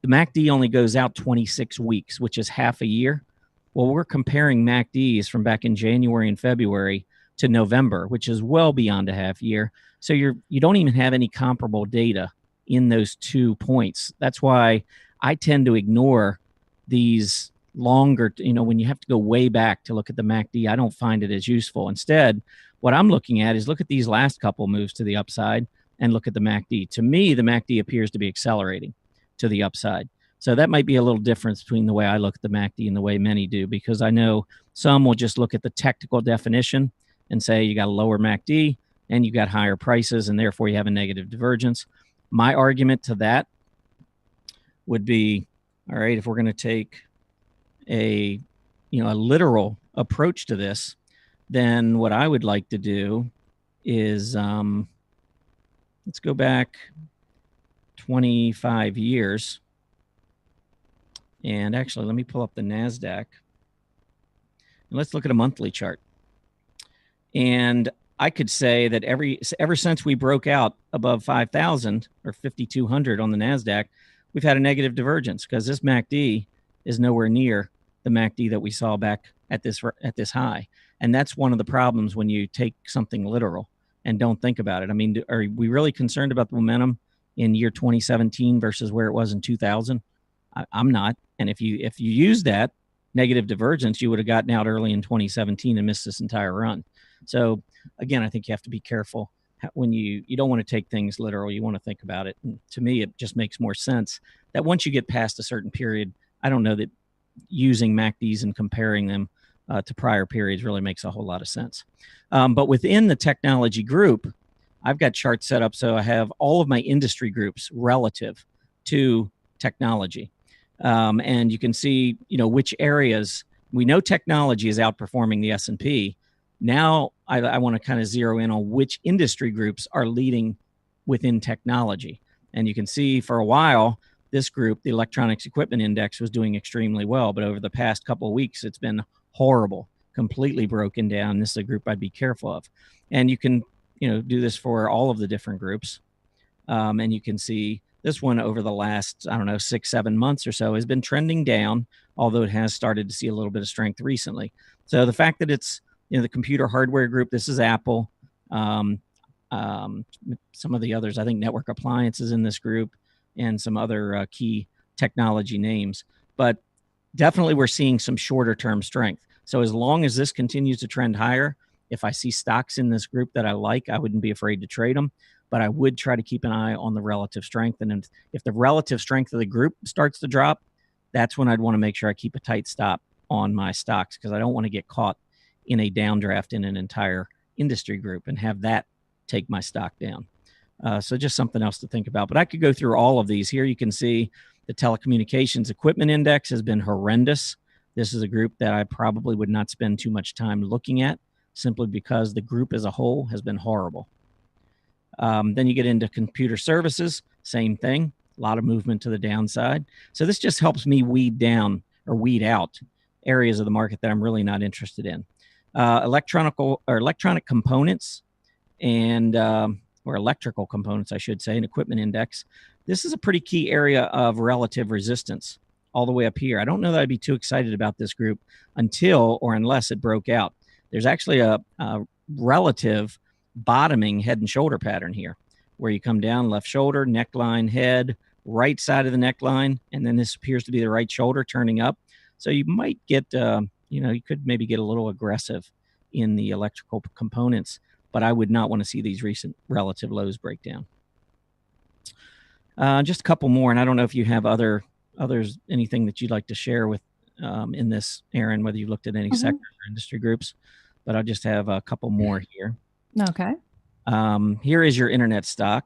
the MACD only goes out 26 weeks, which is half a year. Well, we're comparing MACDs from back in January and February to November, which is well beyond a half year. So you don't even have any comparable data in those 2 points. That's why I tend to ignore these longer, when you have to go way back to look at the MACD, I don't find it as useful. Instead, what I'm looking at is look at these last couple moves to the upside and look at the MACD. To me, the MACD appears to be accelerating to the upside. So that might be a little difference between the way I look at the MACD and the way many do, because I know some will just look at the technical definition and say you got a lower MACD and you got higher prices and therefore you have a negative divergence. My argument to that would be, all right, if we're going to take a literal approach to this, then what I would like to do is let's go back 25 years. And actually, let me pull up the NASDAQ. And let's look at a monthly chart. And I could say that ever since we broke out above 5,000 or 5,200 on the NASDAQ, we've had a negative divergence, because this MACD is nowhere near the MACD that we saw back at this high. And that's one of the problems when you take something literal and don't think about it. I mean, are we really concerned about the momentum in year 2017 versus where it was in 2000? I'm not. And if you use that negative divergence, you would have gotten out early in 2017 and missed this entire run. So again, I think you have to be careful when you don't want to take things literal. You want to think about it. And to me, it just makes more sense that once you get past a certain period, I don't know that using MACDs and comparing them to prior periods really makes a whole lot of sense. But within the technology group, I've got charts set up so I have all of my industry groups relative to technology. And you can see, which areas. We know technology is outperforming the S&P. Now I want to kind of zero in on which industry groups are leading within technology. And you can see for a while, this group, the Electronics Equipment Index, was doing extremely well. But over the past couple of weeks, it's been horrible, completely broken down. This is a group I'd be careful of. And you can, do this for all of the different groups. And you can see this one over the last, 6-7 months or so has been trending down, although it has started to see a little bit of strength recently. So the fact that it's, the computer hardware group, this is Apple, some of the others, I think network appliances in this group, and some other key technology names. But definitely we're seeing some shorter term strength. So as long as this continues to trend higher, if I see stocks in this group that I like, I wouldn't be afraid to trade them. But I would try to keep an eye on the relative strength. And if the relative strength of the group starts to drop, that's when I'd want to make sure I keep a tight stop on my stocks, because I don't want to get caught in a downdraft in an entire industry group and have that take my stock down. So just something else to think about. But I could go through all of these. Here you can see the Telecommunications Equipment Index has been horrendous. This is a group that I probably would not spend too much time looking at, simply because the group as a whole has been horrible. Then you get into computer services, same thing, a lot of movement to the downside. So this just helps me weed out areas of the market that I'm really not interested in. Electronic components and or electrical components, I should say, an equipment index. This is a pretty key area of relative resistance all the way up here. I don't know that I'd be too excited about this group unless it broke out. There's actually a relative bottoming head and shoulder pattern here, where you come down left shoulder, neckline, head, right side of the neckline, and then this appears to be the right shoulder turning up. So you might get, you could maybe get a little aggressive in the electrical components, but I would not want to see these recent relative lows break down. Just a couple more, and I don't know if you have others, anything that you'd like to share with in this, Erin, whether you looked at any sectors or industry groups, but I'll just have a couple more here. Okay. Here is your internet stock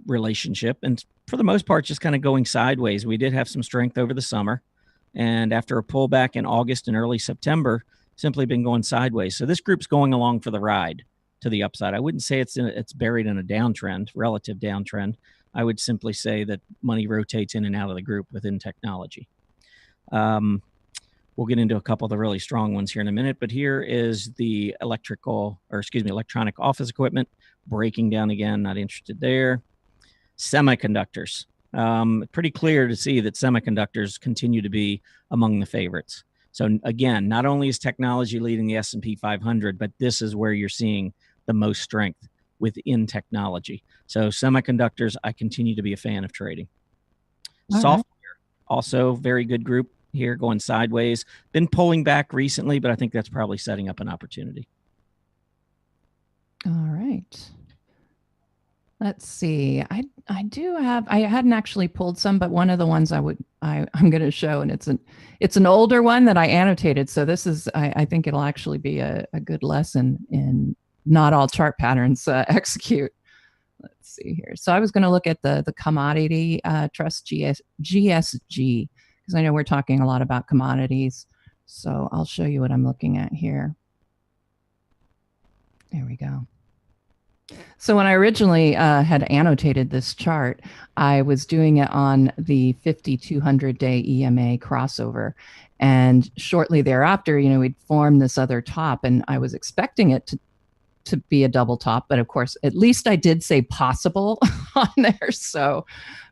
relationship, and for the most part, just kind of going sideways. We did have some strength over the summer, and after a pullback in August and early September, simply been going sideways. So this group's going along for the ride to the upside. I wouldn't say it's buried in a downtrend, relative downtrend. I would simply say that money rotates in and out of the group within technology. We'll get into a couple of the really strong ones here in a minute, but here is the electronic office equipment breaking down again. Not interested there. Semiconductors. Pretty clear to see that semiconductors continue to be among the favorites. So again, not only is technology leading the S&P 500, but this is where you're seeing the most strength within technology. So semiconductors, I continue to be a fan of trading. Software, also very good group here, going sideways. Been pulling back recently, but I think that's probably setting up an opportunity. All right. Let's see. I hadn't actually pulled some, but one of the ones I'm going to show, and it's an older one that I annotated. So this is, I think it'll actually be a good lesson in not all chart patterns execute. Let's see here. So I was going to look at the commodity trust GSG, because I know we're talking a lot about commodities. So I'll show you what I'm looking at here. There we go. So when I originally had annotated this chart, I was doing it on the 50-200-day EMA crossover. And shortly thereafter, we'd formed this other top, and I was expecting it to be a double top. But of course, at least I did say possible on there. So,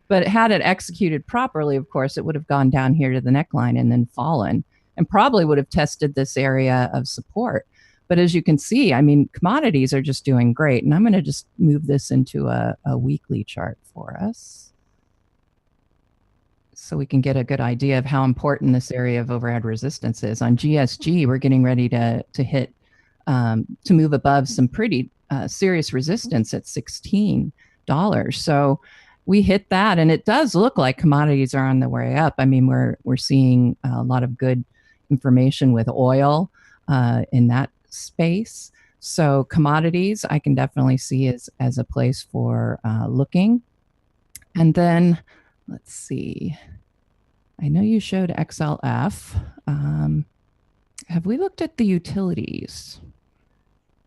but had it executed properly, of course, it would have gone down here to the neckline and then fallen, and probably would have tested this area of support. But as you can see, I mean, commodities are just doing great. And I'm going to just move this into a weekly chart for us, so we can get a good idea of how important this area of overhead resistance is. On GSG, we're getting ready to hit, to move above some pretty serious resistance at $16. So we hit that, and it does look like commodities are on the way up. I mean, we're seeing a lot of good information with oil in that space. So commodities, I can definitely see as a place for looking. And then let's see. I know you showed XLF. Have we looked at the utilities?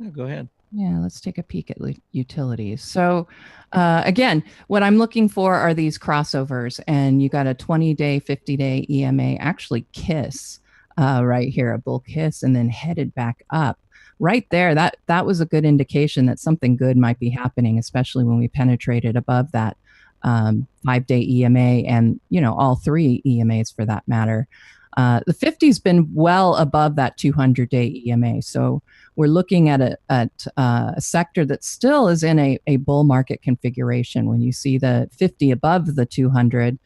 Oh, go ahead. Yeah, let's take a peek at utilities. So again, what I'm looking for are these crossovers, and you got a 20-day, 50-day EMA actually kiss right here, a bull kiss, and then headed back up. Right there, that was a good indication that something good might be happening, especially when we penetrated above that 5-day EMA, and all three EMAs for that matter. The 50's been well above that 200-day EMA, so we're looking at a sector that still is in a bull market configuration. When you see the 50 above the 200,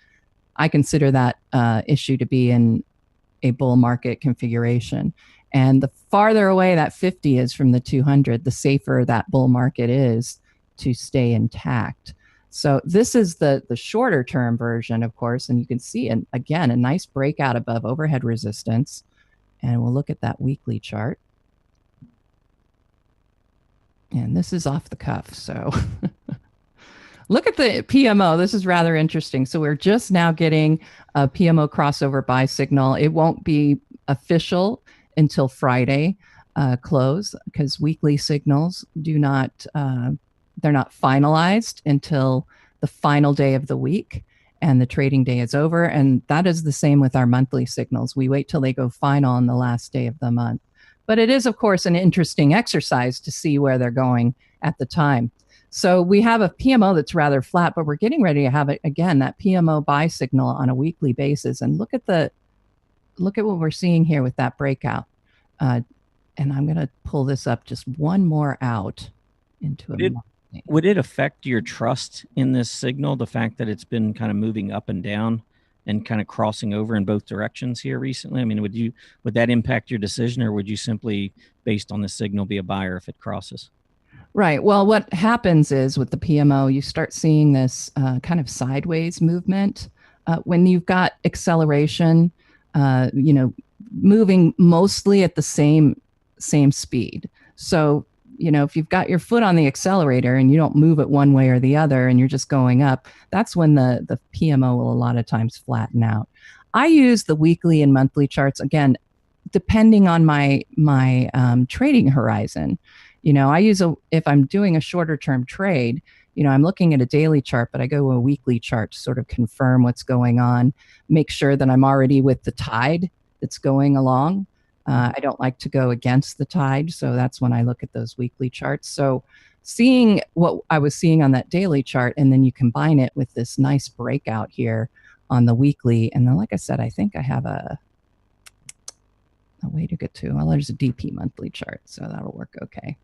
I consider that issue to be in a bull market configuration. And the farther away that 50 is from the 200, the safer that bull market is to stay intact. So this is the shorter term version, of course, and you can see, again, a nice breakout above overhead resistance. And we'll look at that weekly chart. And this is off the cuff, so look at the PMO. This is rather interesting. So we're just now getting a PMO crossover buy signal. It won't be official until Friday close, because weekly signals they're not finalized until the final day of the week and the trading day is over. And that is the same with our monthly signals. We wait till they go final on the last day of the month. But it is, of course, an interesting exercise to see where they're going at the time. So we have a PMO that's rather flat, but we're getting ready to have, again, that PMO buy signal on a weekly basis. And look at what we're seeing here with that breakout. And I'm going to pull this up just one more out into a. would it affect your trust in this signal, the fact that it's been kind of moving up and down and kind of crossing over in both directions here recently? I mean, would that impact your decision, or would you simply, based on the signal, be a buyer if it crosses? Right. Well, what happens is with the PMO, you start seeing this kind of sideways movement when you've got acceleration, you know, moving mostly at the same speed. So, you know, if you've got your foot on the accelerator and you don't move it one way or the other and you're just going up, that's when the PMO will a lot of times flatten out. I use the weekly and monthly charts again, depending on my trading horizon. You know, if I'm doing a shorter term trade, you know, I'm looking at a daily chart, but I go to a weekly chart to sort of confirm what's going on, make sure that I'm already with the tide that's going along. I don't like to go against the tide, so that's when I look at those weekly charts. So seeing what I was seeing on that daily chart, and then you combine it with this nice breakout here on the weekly, and then like I said, I think I have a way to get to. Well, there's a DP monthly chart, so that'll work okay.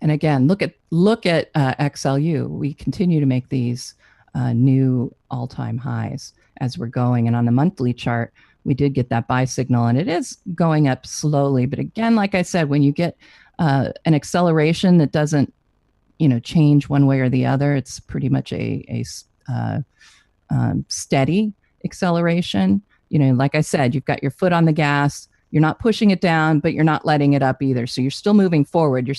And again, look at XLU. We continue to make these new all-time highs as we're going. And on the monthly chart, we did get that buy signal, and it is going up slowly. But again, like I said, when you get an acceleration that doesn't, you know, change one way or the other, it's pretty much a steady acceleration. You know, like I said, you've got your foot on the gas. You're not pushing it down, but you're not letting it up either. So you're still moving forward. You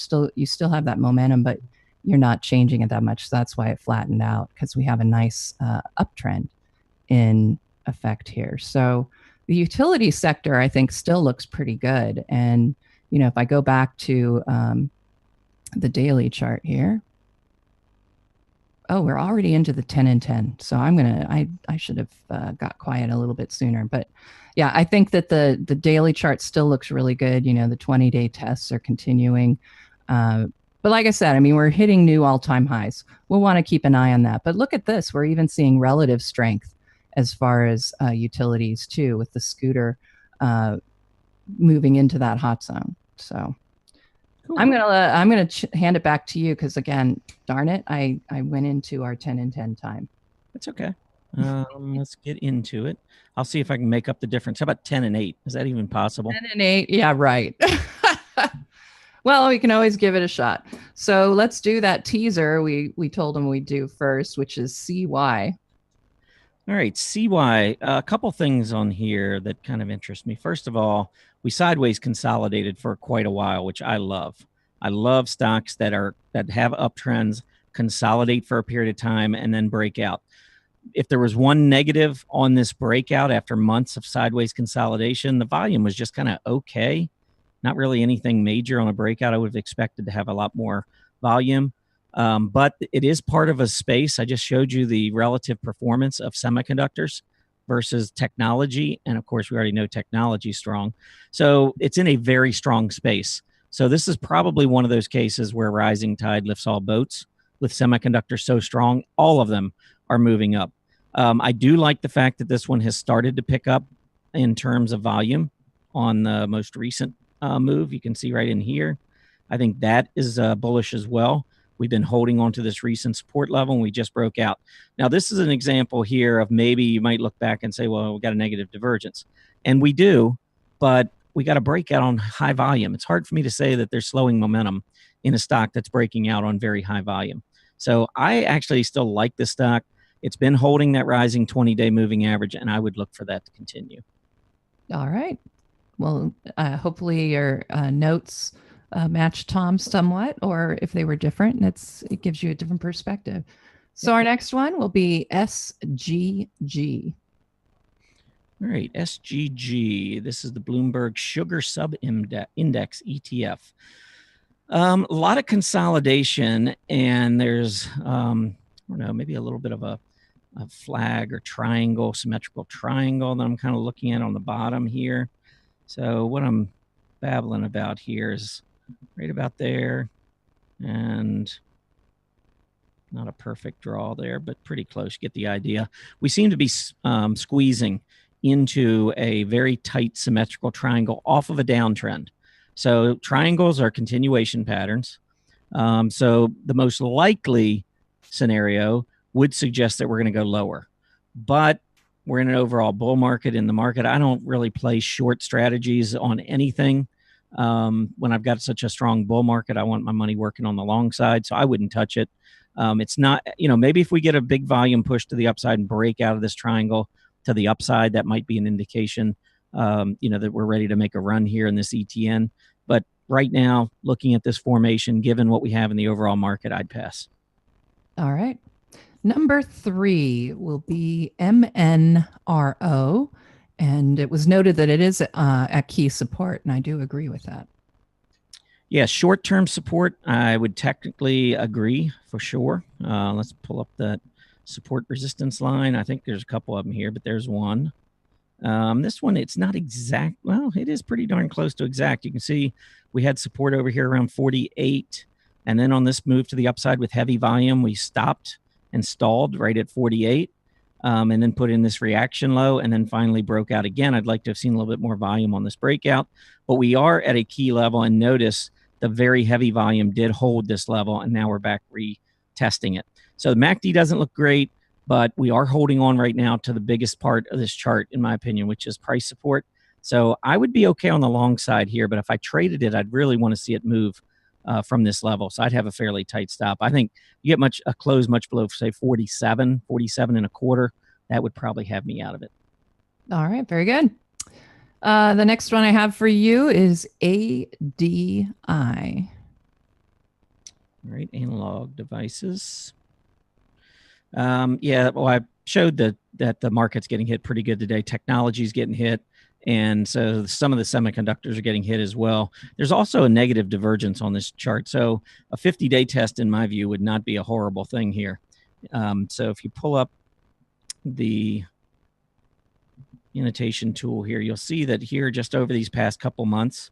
still have that momentum, but you're not changing it that much. So that's why it flattened out, because we have a nice uptrend in effect here. So the utility sector, I think, still looks pretty good. And, you know, if I go back to the daily chart here, oh, we're already into the 10 and 10. So I should have got quiet a little bit sooner. But yeah, I think that the daily chart still looks really good. You know, the 20-day tests are continuing. But like I said, I mean, we're hitting new all-time highs. We'll want to keep an eye on that. But look at this. We're even seeing relative strength as far as utilities too, with the scooter moving into that hot zone. So cool. I'm gonna hand it back to you, because again, darn it, I went into our 10 and 10 time. That's okay. Let's get into it. I'll see if I can make up the difference. How about 10 and 8? Is that even possible? 10 and 8, yeah, right. Well, we can always give it a shot. So let's do that teaser we told them we'd do first, which is CY. All right, CY. A couple things on here that kind of interest me. First of all, we sideways consolidated for quite a while, which I love. I love stocks that have uptrends, consolidate for a period of time, and then break out. If there was one negative on this breakout after months of sideways consolidation, the volume was just kind of okay. Not really anything major on a breakout. I would have expected to have a lot more volume. But it is part of a space. I just showed you the relative performance of semiconductors versus technology. And of course, we already know technology is strong. So it's in a very strong space. So this is probably one of those cases where rising tide lifts all boats. With semiconductors so strong, all of them are moving up. I do like the fact that this one has started to pick up in terms of volume on the most recent move. You can see right in here. I think that is bullish as well. We've been holding on to this recent support level, and we just broke out. Now, this is an example here of maybe you might look back and say, well, we got a negative divergence. And we do, but we got a breakout on high volume. It's hard for me to say that there's slowing momentum in a stock that's breaking out on very high volume. So I actually still like this stock. It's been holding that rising 20-day moving average, and I would look for that to continue. All right. Well, hopefully your notes match Tom's somewhat, or if they were different, it gives you a different perspective. So our next one will be SGG. All right, SGG. This is the Bloomberg Sugar Sub Index ETF. A lot of consolidation, and there's, I don't know, maybe a little bit of a flag or triangle, symmetrical triangle that I'm kind of looking at on the bottom here. So what I'm babbling about here is right about there, and not a perfect draw there, but pretty close. You get the idea. We seem to be squeezing into a very tight symmetrical triangle off of a downtrend. So triangles are continuation patterns. So the most likely scenario would suggest that we're going to go lower. But we're in an overall bull market in the market. I don't really play short strategies on anything. When I've got such a strong bull market, I want my money working on the long side, so I wouldn't touch it. It's not, maybe if we get a big volume push to the upside and break out of this triangle to the upside, that might be an indication, that we're ready to make a run here in this ETN. But right now, looking at this formation, given what we have in the overall market, I'd pass. All right. Number 3 will be MNRO. And it was noted that it is at key support, and I do agree with that. Yeah, short-term support, I would technically agree for sure. Let's pull up that support resistance line. I think there's a couple of them here, but there's one. This one, it's not exact. Well, it is pretty darn close to exact. You can see we had support over here around 48. And then on this move to the upside with heavy volume, we stopped and stalled right at 48. And then put in this reaction low and then finally broke out again. I'd like to have seen a little bit more volume on this breakout, but we are at a key level, and notice the very heavy volume did hold this level, and now we're back retesting it. So the MACD doesn't look great, but we are holding on right now to the biggest part of this chart, in my opinion, which is price support. So I would be okay on the long side here, but if I traded it, I'd really want to see it move from this level. So I'd have a fairly tight stop. I think you get a close much below, say 47 and a quarter. That would probably have me out of it. All right, very good. The next one I have for you is ADI. All right, analog devices. Yeah, well, I showed that the market's getting hit pretty good today. Technology's getting hit. And so some of the semiconductors are getting hit as well. There's also a negative divergence on this chart. So a 50-day test, in my view, would not be a horrible thing here. So if you pull up the annotation tool here, you'll see that here just over these past couple months,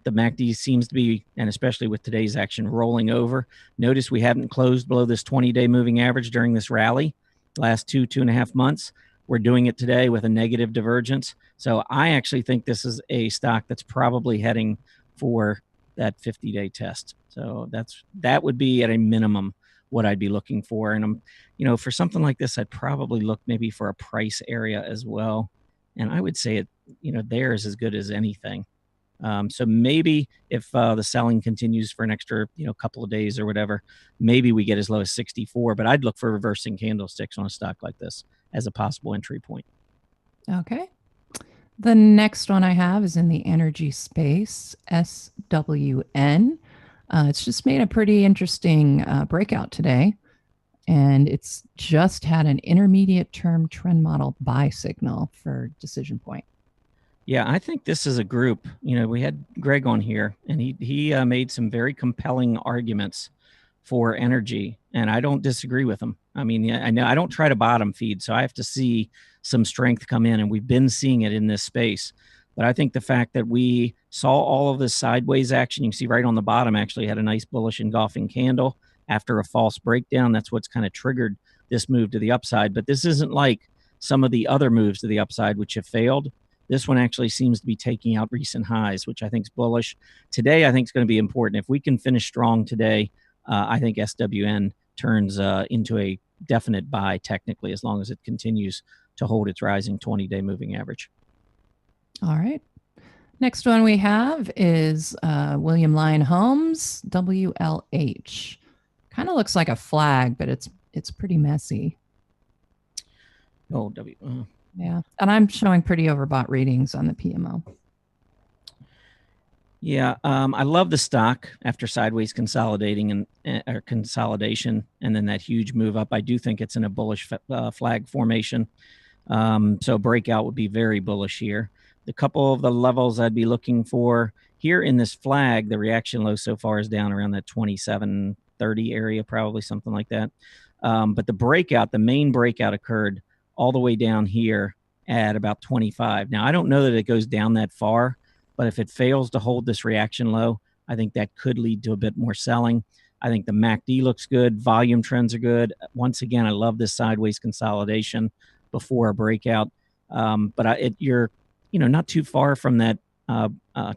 the MACD seems to be, and especially with today's action, rolling over. Notice we haven't closed below this 20-day moving average during this rally last 2.5 months. We're doing it today with a negative divergence. So I actually think this is a stock that's probably heading for that 50-day test. So that would be at a minimum what I'd be looking for. And for something like this, I'd probably look maybe for a price area as well. And I would say there is as good as anything. So maybe if the selling continues for an extra, couple of days or whatever, maybe we get as low as 64. But I'd look for reversing candlesticks on a stock like this as a possible entry point. Okay. The next one I have is in the energy space, SWN. It's just made a pretty interesting breakout today, and it's just had an intermediate term trend model buy signal for decision point. Yeah, I think this is a group. We had Greg on here, and he made some very compelling arguments for energy, and I don't disagree with him. I mean, I know I don't try to bottom feed, so I have to see some strength come in, and we've been seeing it in this space. But I think the fact that we saw all of this sideways action, you can see right on the bottom actually had a nice bullish engulfing candle after a false breakdown. That's what's kind of triggered this move to the upside. But this isn't like some of the other moves to the upside which have failed. This one actually seems to be taking out recent highs, which I think is bullish. Today, I think is going to be important. If we can finish strong today, I think SWN turns into a definite buy technically, as long as it continues to hold its rising 20-day moving average. All right. Next one we have is William Lyon Homes, WLH. Kind of looks like a flag, but it's pretty messy. Oh, yeah, and I'm showing pretty overbought readings on the PMO. Yeah, I love the stock after sideways consolidating or consolidation, and then that huge move up. I do think it's in a bullish flag formation. So breakout would be very bullish here. The couple of the levels I'd be looking for here in this flag, the reaction low so far is down around that 2730 area, probably something like that. But the main breakout occurred all the way down here at about 25. Now, I don't know that it goes down that far, but if it fails to hold this reaction low, I think that could lead to a bit more selling. I think the MACD looks good. Volume trends are good. Once again, I love this sideways consolidation before a breakout. But you're not too far from that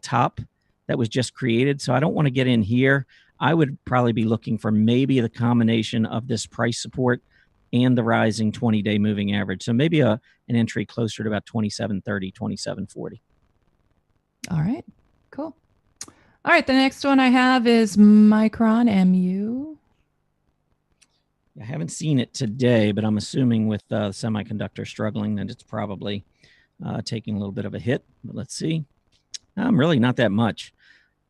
top that was just created. So I don't want to get in here. I would probably be looking for maybe the combination of this price support and the rising 20-day moving average. So maybe an entry closer to about 27.30, 27.40. All right, cool. All right, the next one I have is Micron MU. I haven't seen it today, but I'm assuming with semiconductor struggling that it's probably taking a little bit of a hit. But let's see. Really not that much.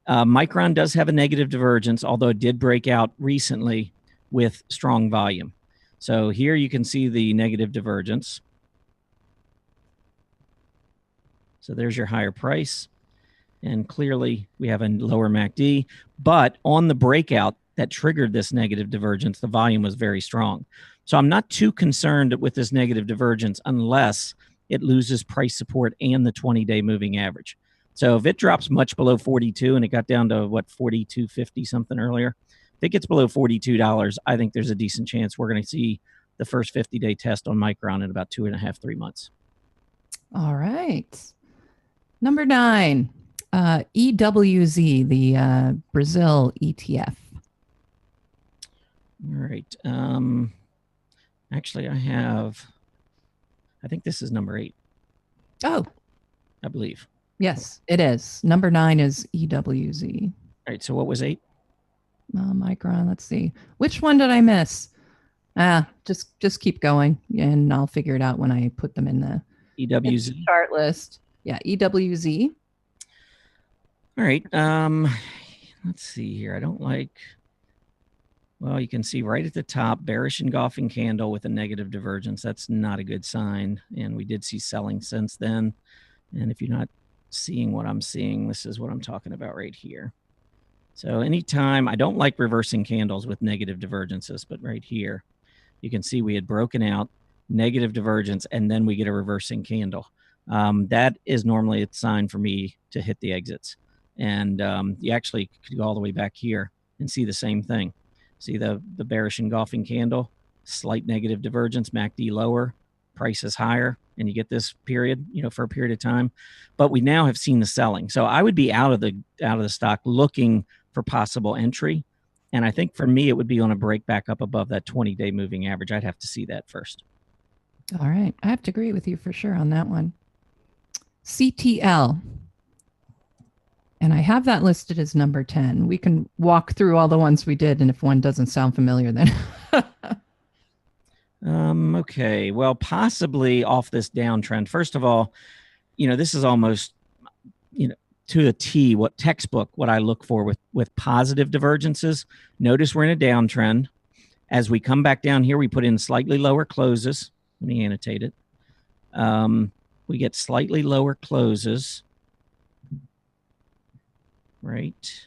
Micron does have a negative divergence, although it did break out recently with strong volume. So here you can see the negative divergence. So there's your higher price. And clearly we have a lower MACD. But on the breakout that triggered this negative divergence, the volume was very strong. So I'm not too concerned with this negative divergence unless it loses price support and the 20-day moving average. So if it drops much below 42 and it got down to what, 42.50 something earlier, if it gets below $42, I think there's a decent chance we're going to see the first 50-day test on Micron in about 2.5, 3 months. All right. Number 9, EWZ, the Brazil ETF. All right. Actually, I think this is number 8. Oh, I believe. Yes, it is. Number 9 is EWZ. All right. So what was 8? Micron. Let's see. Which one did I miss? Just keep going, and I'll figure it out when I put them in the EWZ chart list. Yeah, EWZ. All right. Let's see here. I don't like. Well, you can see right at the top, bearish engulfing candle with a negative divergence. That's not a good sign. And we did see selling since then. And if you're not seeing what I'm seeing, this is what I'm talking about right here. So anytime, I don't like reversing candles with negative divergences, but right here, you can see we had broken out negative divergence, and then we get a reversing candle. That is normally a sign for me to hit the exits. And you actually could go all the way back here and see the same thing. See the bearish engulfing candle, slight negative divergence, MACD lower, price is higher, and you get this period, for a period of time. But we now have seen the selling. So I would be out of the stock looking for possible entry. And I think for me, it would be on a break back up above that 20-day moving average. I'd have to see that first. All right. I have to agree with you for sure on that one. CTL. And I have that listed as number 10. We can walk through all the ones we did, and if one doesn't sound familiar, then. Okay. Well, possibly off this downtrend. First of all, this is almost, to a T, what I look for with positive divergences. Notice we're in a downtrend. As we come back down here, we put in slightly lower closes. Let me annotate it. We get slightly lower closes right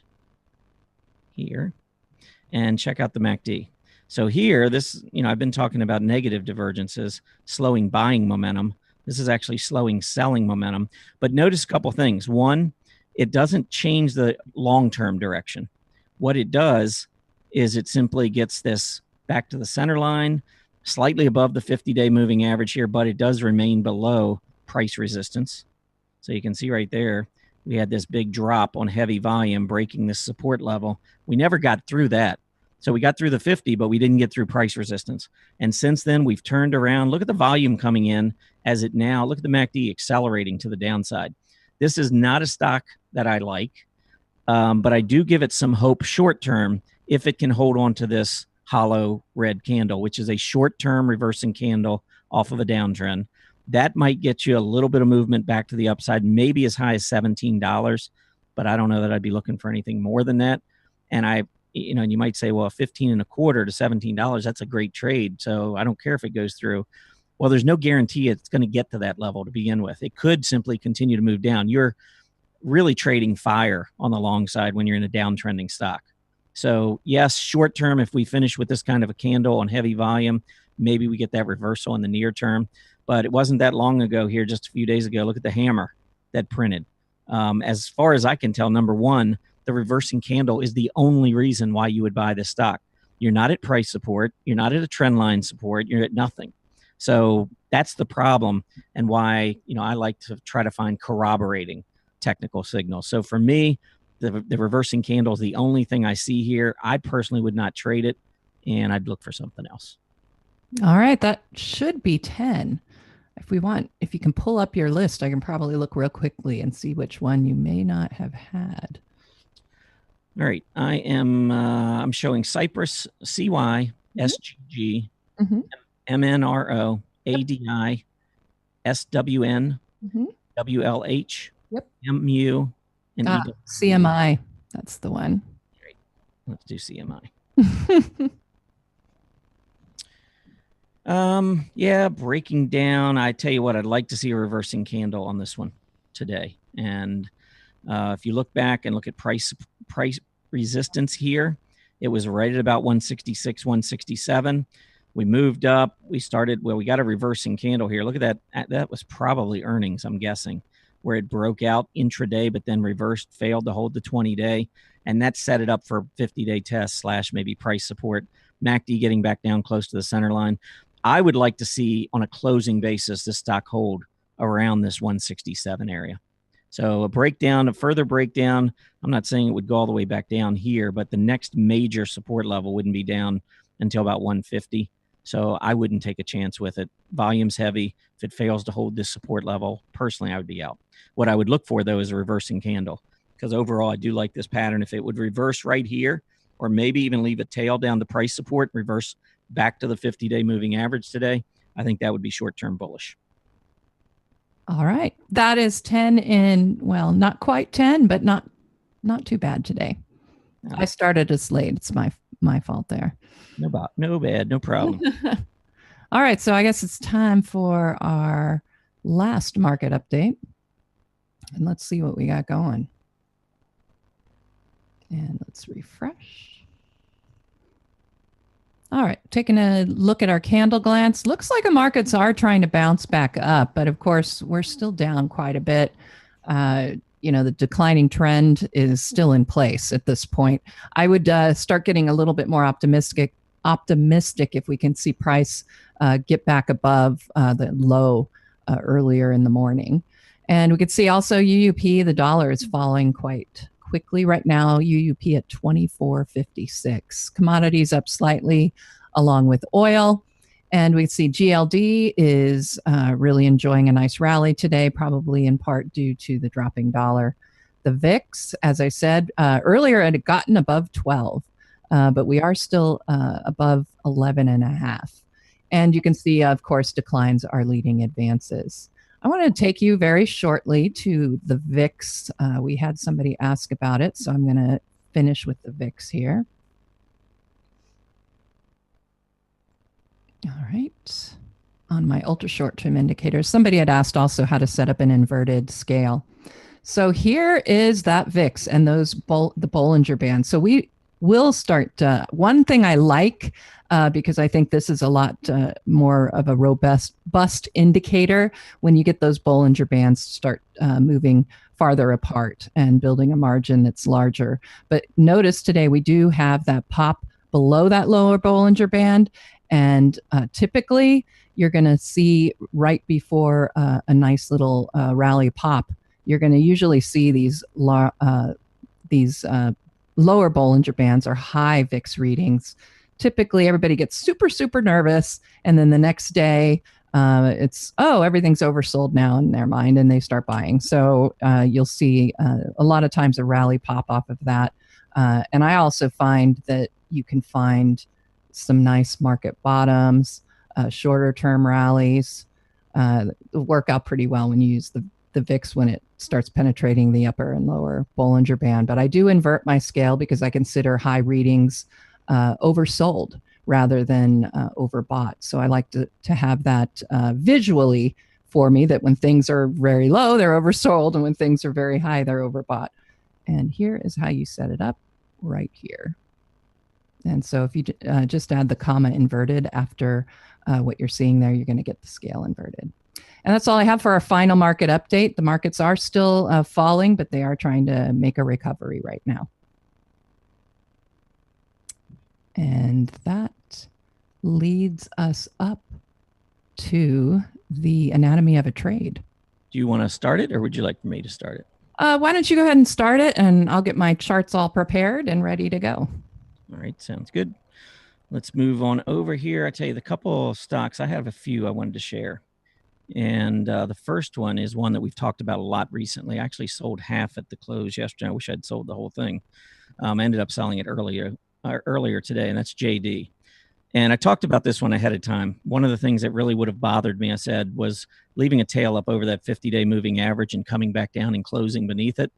here. And check out the MACD. So here, this, I've been talking about negative divergences, slowing buying momentum. This is actually slowing selling momentum. But notice a couple things. One, it doesn't change the long-term direction. What it does is it simply gets this back to the center line, slightly above the 50-day moving average here, but it does remain below price resistance. So you can see right there, we had this big drop on heavy volume breaking this support level. We never got through that. So we got through the 50, but we didn't get through price resistance. And since then, we've turned around. Look at the volume coming in as it now, look at the MACD accelerating to the downside. This is not a stock that I like, but I do give it some hope short term if it can hold on to this hollow red candle, which is a short-term reversing candle off of a downtrend. That might get you a little bit of movement back to the upside, maybe as high as $17, but I don't know that I'd be looking for anything more than that. And and you might say, well, 15.25 to $17, that's a great trade. So I don't care if it goes through. Well, there's no guarantee it's going to get to that level to begin with. It could simply continue to move down. You're really trading fire on the long side when you're in a downtrending stock. So yes, short term, if we finish with this kind of a candle on heavy volume, maybe we get that reversal in the near term. But it wasn't that long ago here, just a few days ago. Look at the hammer that printed. As far as I can tell, number one, the reversing candle is the only reason why you would buy this stock. You're not at price support. You're not at a trend line support. You're at nothing. So that's the problem, and why I like to try to find corroborating technical signals. So for me, the reversing candle is the only thing I see here. I personally would not trade it, and I'd look for something else. All right, that should be 10. If you can pull up your list, I can probably look real quickly and see which one you may not have had. All right, I'm showing Cypress, CY, SGG, MNRO, ADI, SWN, WLH, MU, and CMI. That's the one. Great. Let's do CMI. Yeah, breaking down. I tell you what, I'd like to see a reversing candle on this one today. And if you look back and look at price resistance here, it was right at about 166, 167. We moved up. We got a reversing candle here. Look at that. That was probably earnings, I'm guessing, where it broke out intraday, but then reversed, failed to hold the 20-day. And that set it up for 50-day test / maybe price support. MACD getting back down close to the center line. I would like to see, on a closing basis, this stock hold around this 167 area. So a further breakdown. I'm not saying it would go all the way back down here, but the next major support level wouldn't be down until about 150. So I wouldn't take a chance with it. Volume's heavy. If it fails to hold this support level, personally, I would be out. What I would look for, though, is a reversing candle, because overall, I do like this pattern. If it would reverse right here, or maybe even leave a tail down to price support, reverse back to the 50-day moving average today, I think that would be short-term bullish. All right. That is 10 in, well, not quite 10, but not too bad today. I started as late. It's my fault there. No bad, no problem. All right. So I guess it's time for our last market update. And let's see what we got going. And let's refresh. All right, taking a look at our candle glance. Looks like the markets are trying to bounce back up, but of course, we're still down quite a bit. The declining trend is still in place at this point. I would start getting a little bit more optimistic if we can see price get back above the low earlier in the morning. And we could see also UUP, the dollar is falling quite quickly right now. UUP at 24.56. Commodities up slightly along with oil. And we see GLD is really enjoying a nice rally today, probably in part due to the dropping dollar. The VIX, as I said earlier, it had gotten above 12, but we are still above 11.5. And you can see, of course, declines are leading advances. I want to take you very shortly to the VIX. We had somebody ask about it, so I'm going to finish with the VIX here. All right. On my ultra short-term indicators, somebody had asked also how to set up an inverted scale. So here is that VIX and the Bollinger Band. So we will start. One thing I like, because I think this is a lot more of a robust indicator when you get those Bollinger Bands start moving farther apart and building a margin that's larger. But notice today we do have that pop below that lower Bollinger Band. And typically you're going to see right before a nice little rally pop, you're going to usually see these lower Bollinger Bands or high VIX readings. Typically, everybody gets super, super nervous. And then the next day, everything's oversold now in their mind, and they start buying. So you'll see a lot of times a rally pop off of that. And I also find that you can find some nice market bottoms, shorter term rallies work out pretty well when you use the VIX when it starts penetrating the upper and lower Bollinger Band. But I do invert my scale because I consider high readings oversold rather than overbought. So I like to have that visually for me, that when things are very low, they're oversold, and when things are very high, they're overbought. And here is how you set it up right here. And so if you just add the comma inverted after what you're seeing there, you're going to get the scale inverted. And that's all I have for our final market update. The markets are still falling, but they are trying to make a recovery right now. And that leads us up to the anatomy of a trade. Do you want to start it, or would you like me to start it? Why don't you go ahead and start it, and I'll get my charts all prepared and ready to go. All right, sounds good. Let's move on over here. I tell you, the couple of stocks, I have a few I wanted to share. And the first one is one that we've talked about a lot recently. I actually sold half at the close yesterday. I wish I'd sold the whole thing. I ended up selling it earlier today, and that's JD. And I talked about this one ahead of time. One of the things that really would have bothered me, I said, was leaving a tail up over that 50-day moving average and coming back down and closing beneath it.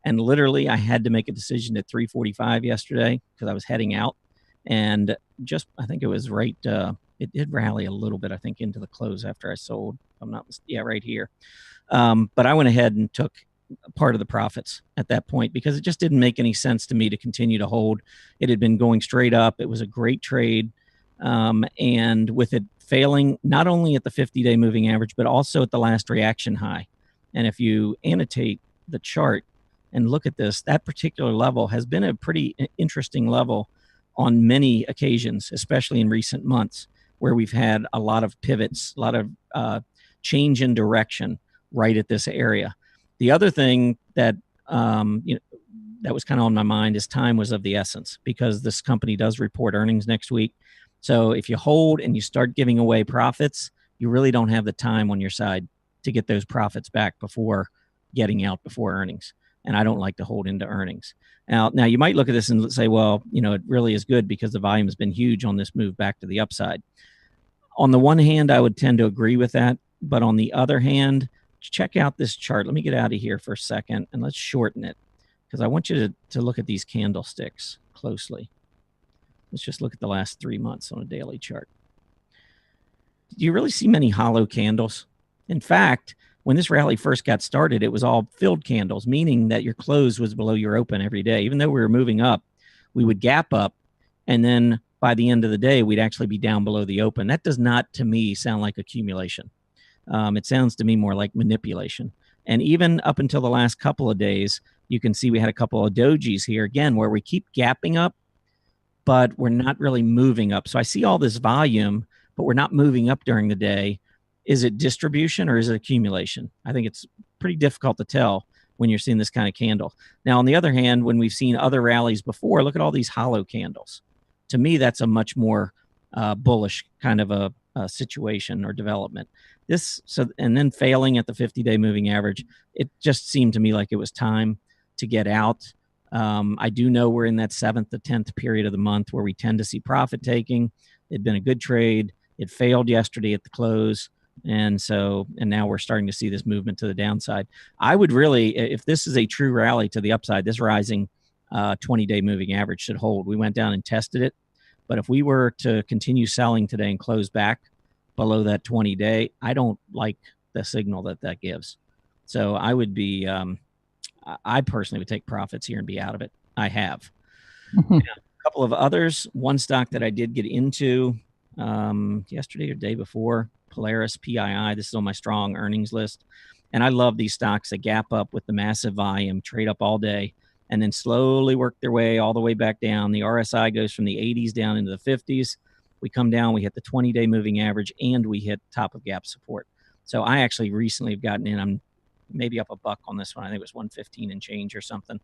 And literally, I had to make a decision at 3:45 yesterday because I was heading out. And just, I think it was right, it did rally a little bit, I think, into the close after I sold. I'm not, yeah, right here. But I went ahead and took part of the profits at that point because it just didn't make any sense to me to continue to hold. It had been going straight up. It was a great trade. And with it failing not only at the 50-day moving average, but also at the last reaction high. And if you annotate the chart and look at this, that particular level has been a pretty interesting level on many occasions, especially in recent months, where we've had a lot of pivots, a lot of change in direction right at this area. The other thing that that was kind of on my mind is time was of the essence because this company does report earnings next week. So if you hold and you start giving away profits, you really don't have the time on your side to get those profits back before getting out before earnings. And I don't like to hold into earnings. Now you might look at this and say, well, it really is good because the volume has been huge on this move back to the upside. On the one hand, I would tend to agree with that. But on the other hand, check out this chart. Let me get out of here for a second and let's shorten it because I want you to look at these candlesticks closely. Let's just look at the last 3 months on a daily chart. Do you really see many hollow candles? In fact, when this rally first got started, it was all filled candles, meaning that your close was below your open every day. Even though we were moving up, we would gap up, and then by the end of the day, we'd actually be down below the open. That does not, to me, sound like accumulation. It sounds to me more like manipulation. And even up until the last couple of days, you can see we had a couple of dojis here, again, where we keep gapping up, but we're not really moving up. So I see all this volume, but we're not moving up during the day. Is it distribution or is it accumulation? I think it's pretty difficult to tell when you're seeing this kind of candle. Now, on the other hand, when we've seen other rallies before, look at all these hollow candles. To me, that's a much more bullish kind of a situation or development. And then failing at the 50-day moving average, it just seemed to me like it was time to get out. I do know we're in that 7th to 10th period of the month where we tend to see profit taking. It'd been a good trade. It failed yesterday at the close. And now we're starting to see this movement to the downside. I would really, if this is a true rally to the upside, this rising 20-day moving average should hold. We went down and tested it. But if we were to continue selling today and close back below that 20-day, I don't like the signal that gives. So I would be, I personally would take profits here and be out of it. I have. Mm-hmm. A couple of others. One stock that I did get into yesterday or day before, Polaris PII. This is on my strong earnings list. And I love these stocks that gap up with the massive volume, trade up all day, and then slowly work their way all the way back down. The RSI goes from the 80s down into the 50s. We come down, we hit the 20-day moving average, and we hit top of gap support. So I actually recently have gotten in. I'm maybe up $1 on this one. I think it was 115 and change or something.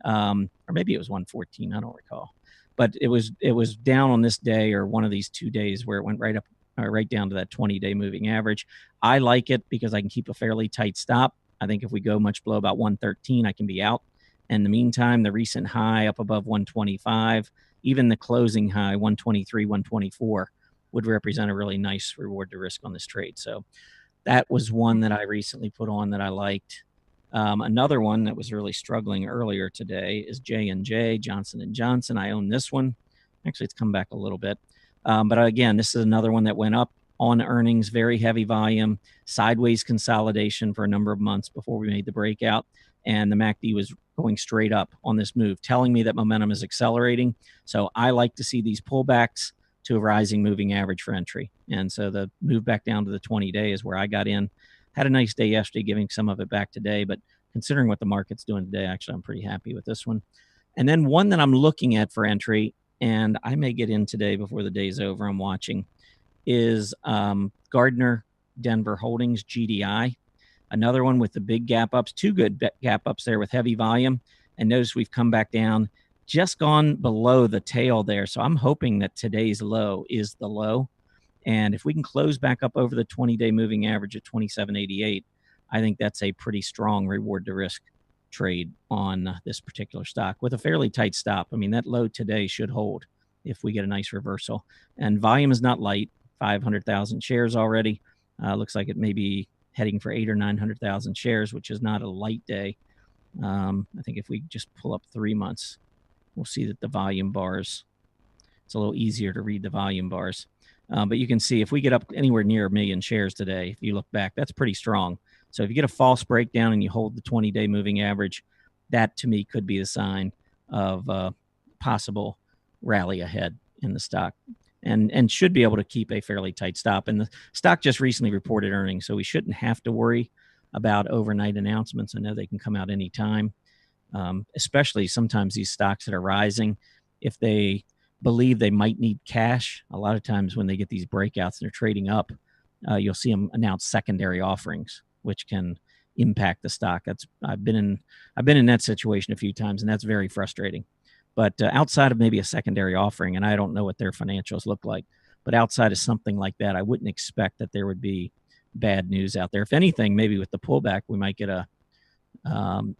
Or maybe it was 114. I don't recall. But it was down on this day or one of these 2 days where it went right up, right down to that 20-day moving average. I like it because I can keep a fairly tight stop. I think if we go much below about 113, I can be out. In the meantime, the recent high up above 125, even the closing high, 123, 124, would represent a really nice reward to risk on this trade. So that was one that I recently put on that I liked. Another one that was really struggling earlier today is J&J, Johnson & Johnson. I own this one. Actually, it's come back a little bit. But again, this is another one that went up on earnings, very heavy volume, sideways consolidation for a number of months before we made the breakout. And the MACD was going straight up on this move, telling me that momentum is accelerating. So I like to see these pullbacks to a rising moving average for entry. And so the move back down to the 20-day is where I got in. Had a nice day yesterday, giving some of it back today. But considering what the market's doing today, actually, I'm pretty happy with this one. And then one that I'm looking at for entry, and I may get in today before the day's over, I'm watching, is Gardner Denver Holdings, GDI. Another one with the big gap ups, two good gap ups there with heavy volume. And notice we've come back down, just gone below the tail there. So I'm hoping that today's low is the low. And if we can close back up over the 20-day moving average at 27.88, I think that's a pretty strong reward to risk trade on this particular stock with a fairly tight stop. I mean, that low today should hold if we get a nice reversal. And volume is not light, 500,000 shares already. Looks like it may be heading for 800,000 or 900,000 shares, which is not a light day. I think if we just pull up 3 months, we'll see that the volume bars, it's a little easier to read the volume bars. But you can see if we get up anywhere near 1 million shares today, if you look back, that's pretty strong. So if you get a false breakdown and you hold the 20-day moving average, that to me could be a sign of a possible rally ahead in the stock, and should be able to keep a fairly tight stop. And the stock just recently reported earnings, so we shouldn't have to worry about overnight announcements. I know they can come out anytime, especially sometimes these stocks that are rising, if they believe they might need cash. A lot of times when they get these breakouts and they're trading up, you'll see them announce secondary offerings, which can impact the stock. I've been in that situation a few times, and that's very frustrating. But outside of maybe a secondary offering, and I don't know what their financials look like, but outside of something like that, I wouldn't expect that there would be bad news out there. If anything, maybe with the pullback, we might get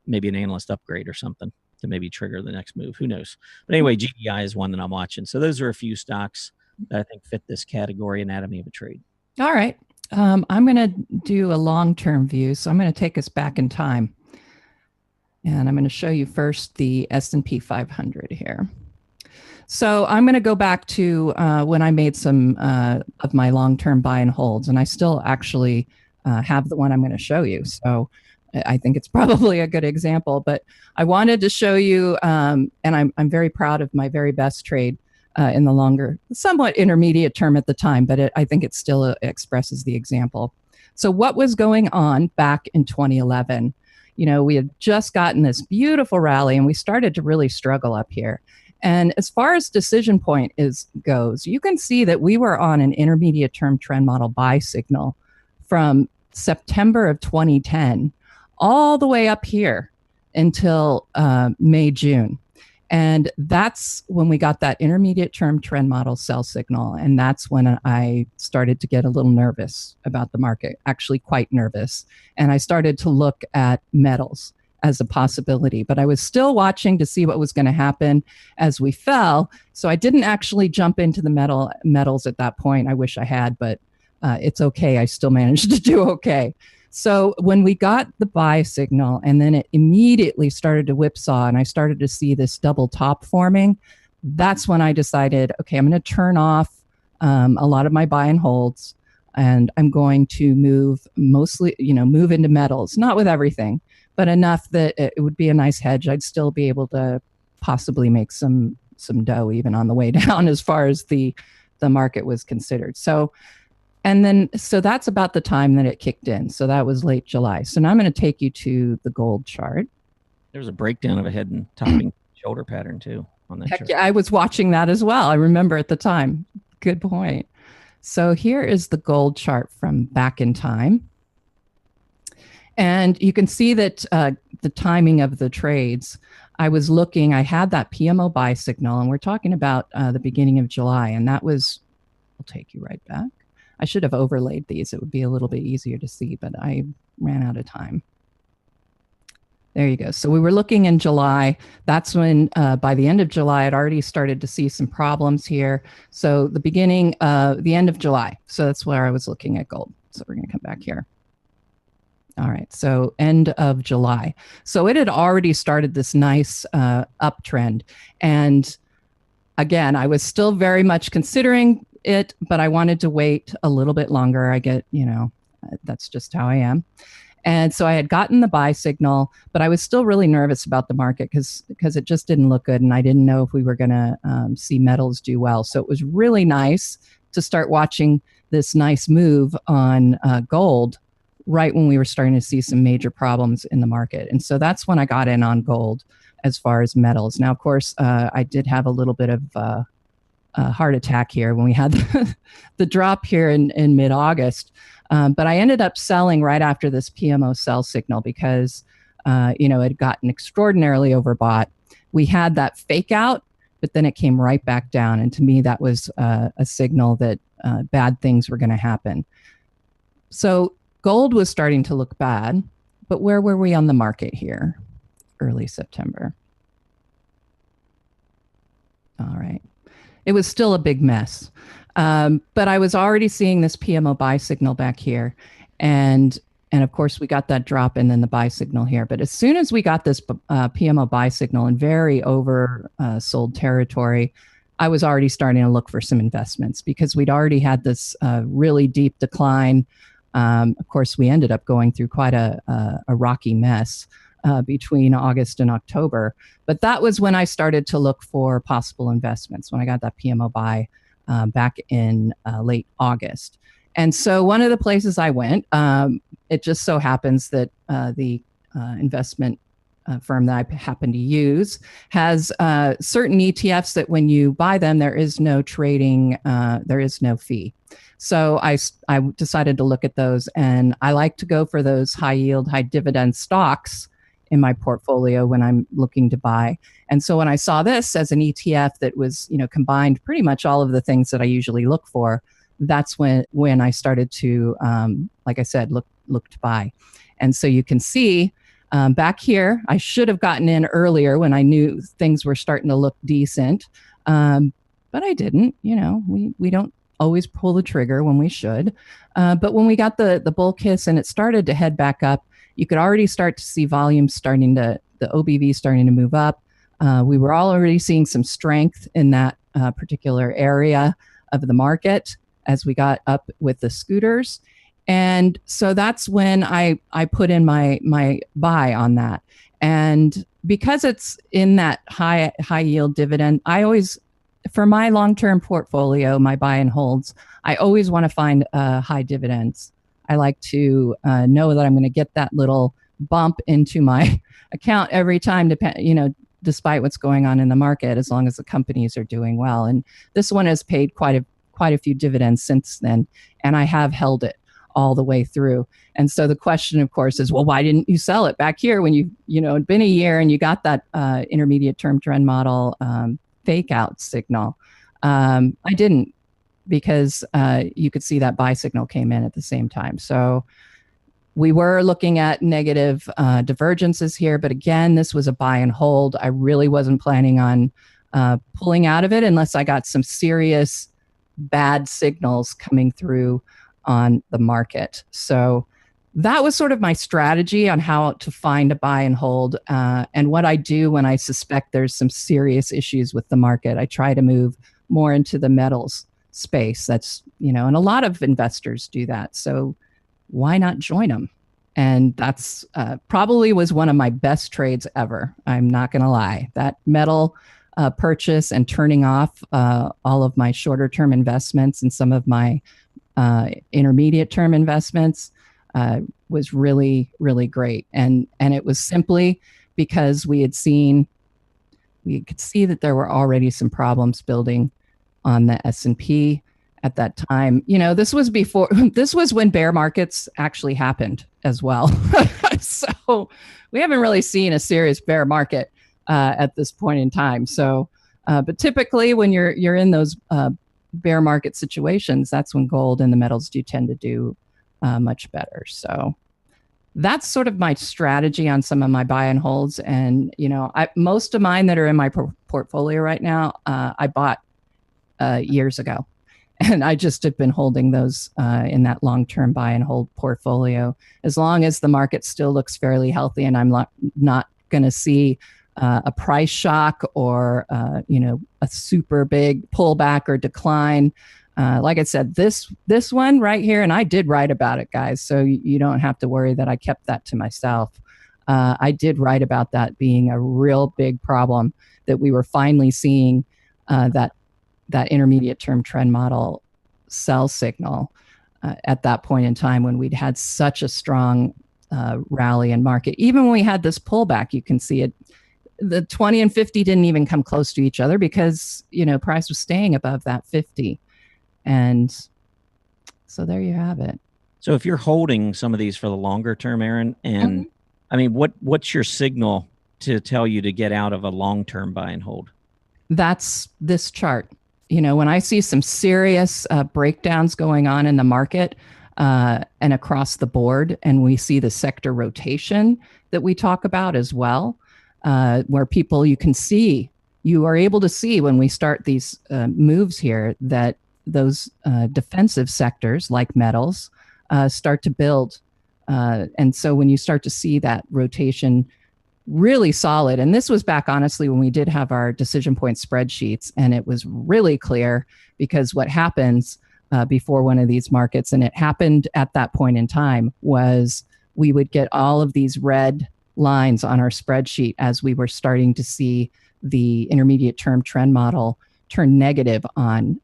maybe an analyst upgrade or something to maybe trigger the next move. Who knows? But anyway, GDI is one that I'm watching. So those are a few stocks that I think fit this category, anatomy of a trade. All right. I'm going to do a long-term view. So I'm going to take us back in time. And I'm going to show you first the S&P 500 here. So I'm going to go back to when I made some of my long-term buy and holds, and I still actually have the one I'm going to show you. So I think it's probably a good example, but I wanted to show you, and I'm very proud of my very best trade in the longer, somewhat intermediate term at the time, but I think it still expresses the example. So what was going on back in 2011? You know, we had just gotten this beautiful rally and we started to really struggle up here. And as far as decision point goes, you can see that we were on an intermediate term trend model buy signal from September of 2010 all the way up here until May, June. And that's when we got that intermediate term trend model sell signal. And that's when I started to get a little nervous about the market, actually quite nervous. And I started to look at metals as a possibility, but I was still watching to see what was going to happen as we fell. So I didn't actually jump into the metals at that point. I wish I had, but it's okay. I still managed to do okay. So when we got the buy signal and then it immediately started to whipsaw and I started to see this double top forming, that's when I decided, okay, I'm going to turn off a lot of my buy and holds, and I'm going to move mostly, move into metals, not with everything, but enough that it would be a nice hedge. I'd still be able to possibly make some dough even on the way down as far as the market was considered. So that's about the time that it kicked in. So that was late July. So now I'm going to take you to the gold chart. There's a breakdown of a head and topping shoulder pattern too on that chart. Yeah, I was watching that as well. I remember at the time. Good point. So here is the gold chart from back in time. And you can see that the timing of the trades, I had that PMO buy signal, and we're talking about the beginning of July. And that was, I'll take you right back. I should have overlaid these. It would be a little bit easier to see, but I ran out of time. There you go. So we were looking in July. That's when, by the end of July, I'd already started to see some problems here. So the end of July. So that's where I was looking at gold. So we're going to come back here. All right. So end of July. So it had already started this nice uptrend. And again, I was still very much considering it, but I wanted to wait a little bit longer. That's just how I am. And so I had gotten the buy signal, but I was still really nervous about the market because it just didn't look good. And I didn't know if we were going to see metals do well. So it was really nice to start watching this nice move on gold right when we were starting to see some major problems in the market. And so that's when I got in on gold as far as metals. Now, of course, I did have a little bit of a heart attack here when we had the drop here in mid-August. But I ended up selling right after this PMO sell signal because, it had gotten extraordinarily overbought. We had that fake out, but then it came right back down. And to me, that was a signal that bad things were going to happen. So gold was starting to look bad, but where were we on the market here? Early September. All right. It was still a big mess. But I was already seeing this PMO buy signal back here. And of course, we got that drop and then the buy signal here. But as soon as we got this PMO buy signal in very oversold territory, I was already starting to look for some investments because we'd already had this really deep decline. Of course, we ended up going through quite a rocky mess between August and October. But that was when I started to look for possible investments, when I got that PMO buy back in late August. And so one of the places I went, it just so happens that the investment firm that I happen to use has certain ETFs that when you buy them, there is no trading, there is no fee. So I decided to look at those, and I like to go for those high yield, high dividend stocks in my portfolio when I'm looking to buy. And so when I saw this as an ETF that was, combined pretty much all of the things that I usually look for, that's when I started to, like I said, look to buy. And so you can see back here, I should have gotten in earlier when I knew things were starting to look decent, but I didn't. We don't always pull the trigger when we should. But when we got the bull kiss and it started to head back up, you could already start to see volume the OBV starting to move up. We were already seeing some strength in that particular area of the market as we got up with the scooters. And so that's when I put in my buy on that. And because it's in that high yield dividend, I always, for my long-term portfolio, my buy and holds, I always want to find high dividends. I like to know that I'm going to get that little bump into my account every time, despite what's going on in the market, as long as the companies are doing well. And this one has paid quite a few dividends since then, and I have held it all the way through. And so the question, of course, is, well, why didn't you sell it back here when it'd been a year and you got that intermediate term trend model fake out signal? I didn't, because you could see that buy signal came in at the same time. So we were looking at negative divergences here, but again, this was a buy and hold. I really wasn't planning on pulling out of it unless I got some serious bad signals coming through on the market. So that was sort of my strategy on how to find a buy and hold. And what I do when I suspect there's some serious issues with the market, I try to move more into the metals space. That's, and a lot of investors do that. So why not join them? And that's probably was one of my best trades ever. I'm not going to lie. That metal purchase and turning off all of my shorter term investments and some of my intermediate term investments was really, really great. And it was simply because we could see that there were already some problems building on the S&P at that time. This was when bear markets actually happened as well. So we haven't really seen a serious bear market at this point in time. So, but typically when you're in those bear market situations, that's when gold and the metals do tend to do much better. So that's sort of my strategy on some of my buy and holds. And, most of mine that are in my portfolio right now, I bought years ago. And I just have been holding those in that long-term buy and hold portfolio. As long as the market still looks fairly healthy and I'm not going to see a price shock or, a super big pullback or decline. Like I said, this one right here, and I did write about it, guys, so you don't have to worry that I kept that to myself. I did write about that being a real big problem, that we were finally seeing that intermediate term trend model sell signal at that point in time when we'd had such a strong rally in market. Even when we had this pullback, you can see it the 20 and 50 didn't even come close to each other because, price was staying above that 50. And so there you have it. So if you're holding some of these for the longer term, Erin, and I mean, what's your signal to tell you to get out of a long-term buy and hold? That's this chart. When I see some serious breakdowns going on in the market and across the board, and we see the sector rotation that we talk about as well, where you are able to see when we start these moves here that those defensive sectors like metals start to build. And so when you start to see that rotation really solid, and this was back honestly when we did have our decision point spreadsheets, and it was really clear because what happens before one of these markets, and it happened at that point in time, was we would get all of these red lines on our spreadsheet as we were starting to see the intermediate term trend model turn negative on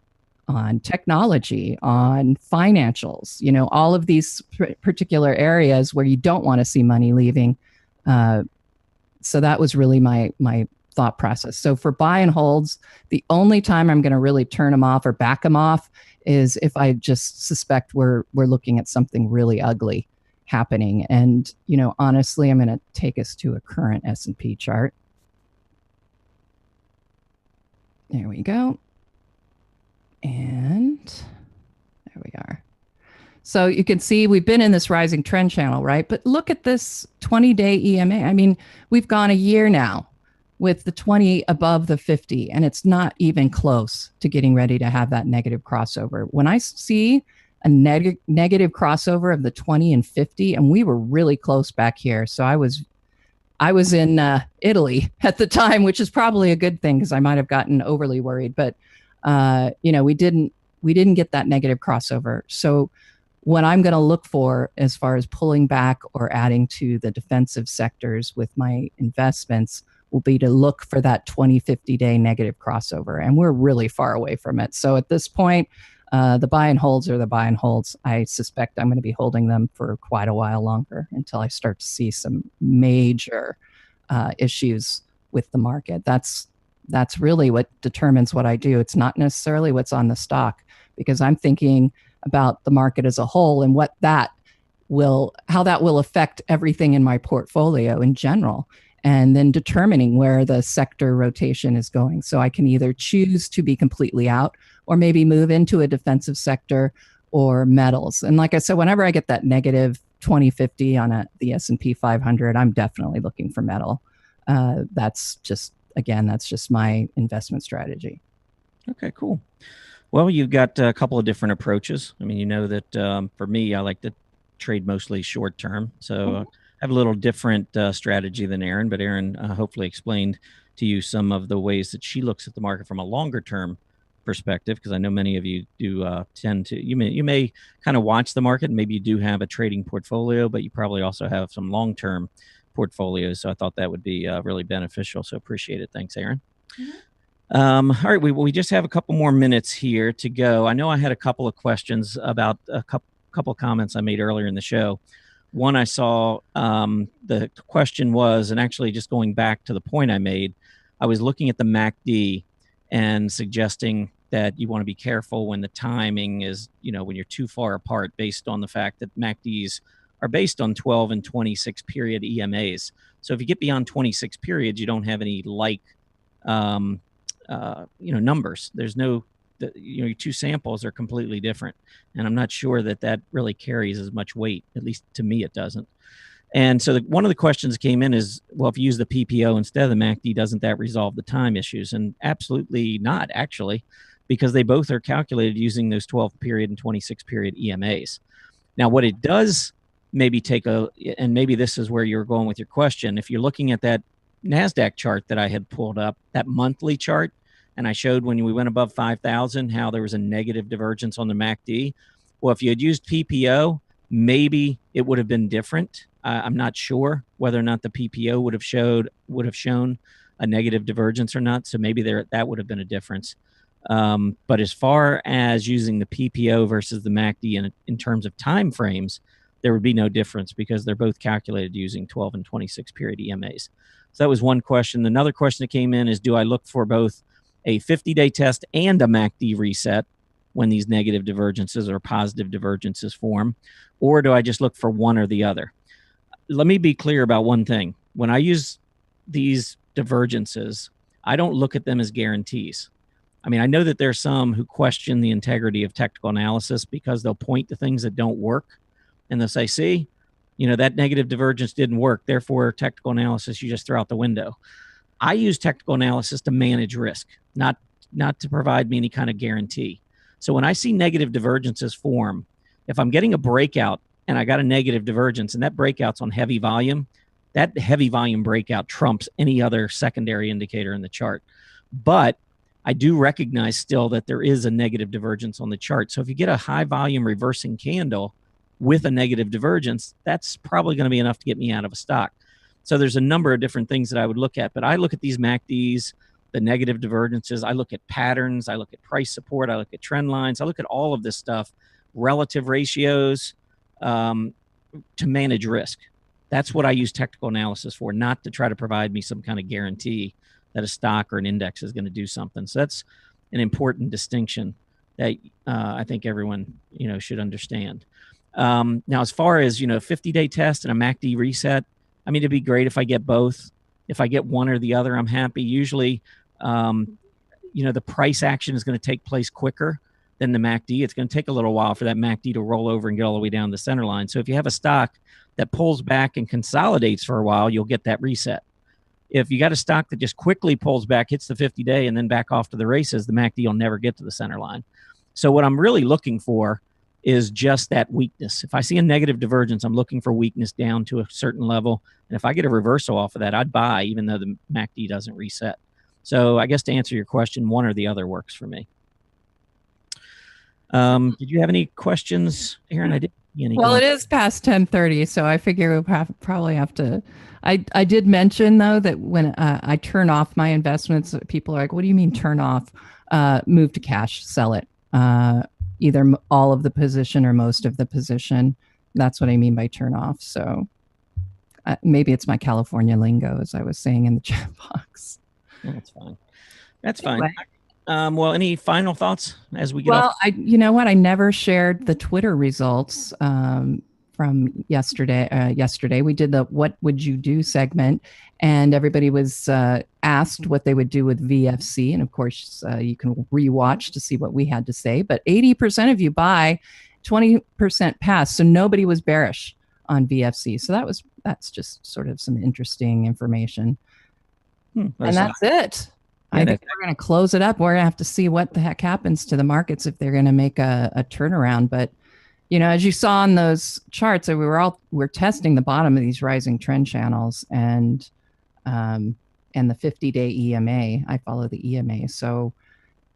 technology, on financials, all of these particular areas where you don't want to see money leaving. So that was really my thought process. So for buy and holds, the only time I'm going to really turn them off or back them off is if I just suspect we're looking at something really ugly happening. And, honestly, I'm going to take us to a current S&P chart. There we go. And there we are. So you can see we've been in this rising trend channel, right? But look at this 20-day EMA. I mean, we've gone a year now with the 20 above the 50, and it's not even close to getting ready to have that negative crossover. When I see a negative crossover of the 20 and 50, and we were really close back here. So I was in Italy at the time, which is probably a good thing because I might have gotten overly worried. But we didn't get that negative crossover. So what I'm going to look for as far as pulling back or adding to the defensive sectors with my investments will be to look for that 20, 50-day negative crossover. And we're really far away from it. So at this point, the buy and holds are the buy and holds. I suspect I'm going to be holding them for quite a while longer until I start to see some major issues with the market. That's really what determines what I do. It's not necessarily what's on the stock, because I'm thinking about the market as a whole and how that will affect everything in my portfolio in general, and then determining where the sector rotation is going. So I can either choose to be completely out or maybe move into a defensive sector or metals. And like I said, whenever I get that negative 2050 on the S&P 500, I'm definitely looking for metal. That's just my investment strategy. Okay, cool. Well, you've got a couple of different approaches. I mean, that for me, I like to trade mostly short term. So I have a little different strategy than Erin, but Erin hopefully explained to you some of the ways that she looks at the market from a longer term perspective, because I know many of you do tend to, you may kind of watch the market, and maybe you do have a trading portfolio, but you probably also have some long term portfolios. So I thought that would be really beneficial. So appreciate it. Thanks, Erin. All right, we just have a couple more minutes here to go. I know I had a couple of questions about a couple of comments I made earlier in the show. One I saw, the question was, and actually just going back to the point I made, I was looking at the MACD and suggesting that you want to be careful when the timing is, when you're too far apart, based on the fact that MACDs are based on 12 and 26 period EMAs. So if you get beyond 26 periods, you don't have any numbers. There's no, your two samples are completely different. And I'm not sure that really carries as much weight. At least to me, it doesn't. And so one of the questions came in is, well, if you use the PPO instead of the MACD, doesn't that resolve the time issues? And absolutely not, actually, because they both are calculated using those 12 period and 26 period EMAs. Now, what it does maybe and maybe this is where you're going with your question, if you're looking at that NASDAQ chart that I had pulled up, that monthly chart, and I showed when we went above 5,000 how there was a negative divergence on the MACD. Well, if you had used PPO, maybe it would have been different. I'm not sure whether or not the PPO would have shown a negative divergence or not. So maybe that would have been a difference. But as far as using the PPO versus the MACD in terms of time frames, there would be no difference because they're both calculated using 12 and 26 period EMAs. So that was one question. Another question that came in is, do I look for both a 50-day test and a MACD reset when these negative divergences or positive divergences form, or do I just look for one or the other? Let me be clear about one thing. When I use these divergences, I don't look at them as guarantees. I mean, I know that there's some who question the integrity of technical analysis because they'll point to things that don't work and they'll say, see, that negative divergence didn't work. Therefore, technical analysis, you just throw out the window. I use technical analysis to manage risk, not to provide me any kind of guarantee. So when I see negative divergences form, if I'm getting a breakout and I got a negative divergence and that breakout's on heavy volume, that heavy volume breakout trumps any other secondary indicator in the chart. But I do recognize still that there is a negative divergence on the chart. So if you get a high volume reversing candle with a negative divergence, that's probably going to be enough to get me out of a stock. So there's a number of different things that I would look at, but I look at these MACDs, the negative divergences. I look at patterns. I look at price support. I look at trend lines. I look at all of this stuff, relative ratios, to manage risk. That's what I use technical analysis for, not to try to provide me some kind of guarantee that a stock or an index is going to do something. So that's an important distinction that I think everyone should understand. Now, as far as 50-day test and a MACD reset, I mean, it'd be great if I get both. If I get one or the other, I'm happy. Usually, the price action is going to take place quicker than the MACD. It's going to take a little while for that MACD to roll over and get all the way down the center line. So if you have a stock that pulls back and consolidates for a while, you'll get that reset. If you got a stock that just quickly pulls back, hits the 50-day, and then back off to the races, the MACD will never get to the center line. So what I'm really looking for is just that weakness. If I see a negative divergence, I'm looking for weakness down to a certain level. And if I get a reversal off of that, I'd buy, even though the MACD doesn't reset. So I guess to answer your question, one or the other works for me. Did you have any questions, Erin? I didn't see any. Well, it is past 10:30, so I figure we'll probably have to. I did mention, though, that when I turn off my investments, people are like, what do you mean turn off? Move to cash, sell it. Either all of the position or most of the position. That's what I mean by turn off. So maybe it's my California lingo, as I was saying in the chat box. That's fine. That's fine. Well, any final thoughts as we get off? Well, you know what? I never shared the Twitter results from yesterday. Yesterday, we did the "What Would You Do" segment, and everybody was asked what they would do with VFC. And of course, you can rewatch to see what we had to say. But 80% of you buy, 20% pass. So nobody was bearish on VFC. So that's just sort of some interesting information. And that's it. I think we're going to close it up. We're going to have to see what the heck happens to the markets if they're going to make a turnaround. But, as you saw in those charts, we're testing the bottom of these rising trend channels and the 50-day EMA. I follow the EMA. So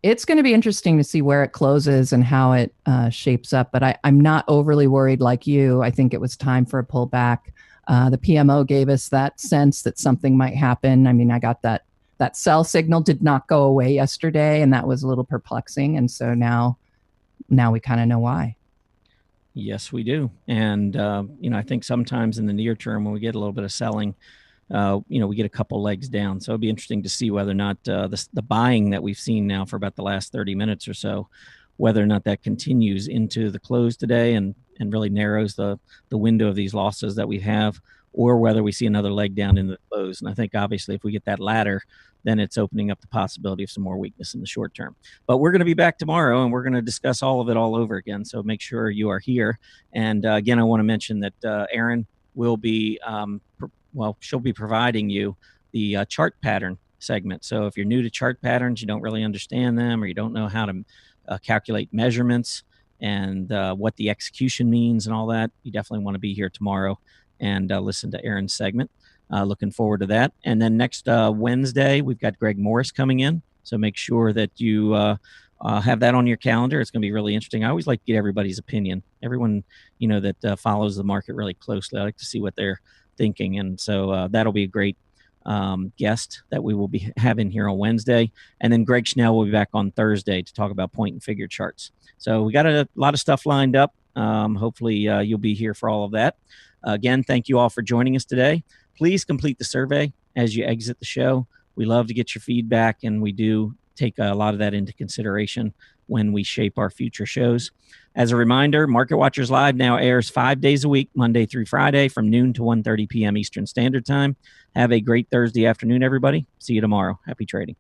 it's going to be interesting to see where it closes and how it shapes up. But I'm not overly worried like you. I think it was time for a pullback. The PMO gave us that sense that something might happen. I mean, I got that sell signal did not go away yesterday, and that was a little perplexing. And so now we kind of know why. Yes, we do. And, I think sometimes in the near term, when we get a little bit of selling, we get a couple legs down. So it'll be interesting to see whether or not the buying that we've seen now for about the last 30 minutes or so, whether or not that continues into the close today and really narrows the window of these losses that we have, or whether we see another leg down in the close. And I think obviously if we get that latter, then it's opening up the possibility of some more weakness in the short term. But we're going to be back tomorrow, and we're going to discuss all of it all over again. So make sure you are here. And again, I want to mention that Erin will be, she'll be providing you the chart pattern segment. So if you're new to chart patterns, you don't really understand them, or you don't know how to calculate measurements and what the execution means and all that, you definitely want to be here tomorrow and listen to Erin's segment. Looking forward to that. And then next Wednesday, we've got Greg Morris coming in. So make sure that you have that on your calendar. It's going to be really interesting. I always like to get everybody's opinion. Everyone, that follows the market really closely. I like to see what they're thinking. And so that'll be a great guest that we will be having here on Wednesday. And then Greg Schnell will be back on Thursday to talk about point and figure charts. So we got a lot of stuff lined up. Hopefully, you'll be here for all of that. Again, thank you all for joining us today. Please complete the survey as you exit the show. We love to get your feedback, and we do take a lot of that into consideration when we shape our future shows. As a reminder, Market Watchers Live now airs 5 days a week, Monday through Friday, from noon to 1:30 p.m. Eastern Standard Time. Have a great Thursday afternoon, everybody. See you tomorrow. Happy trading.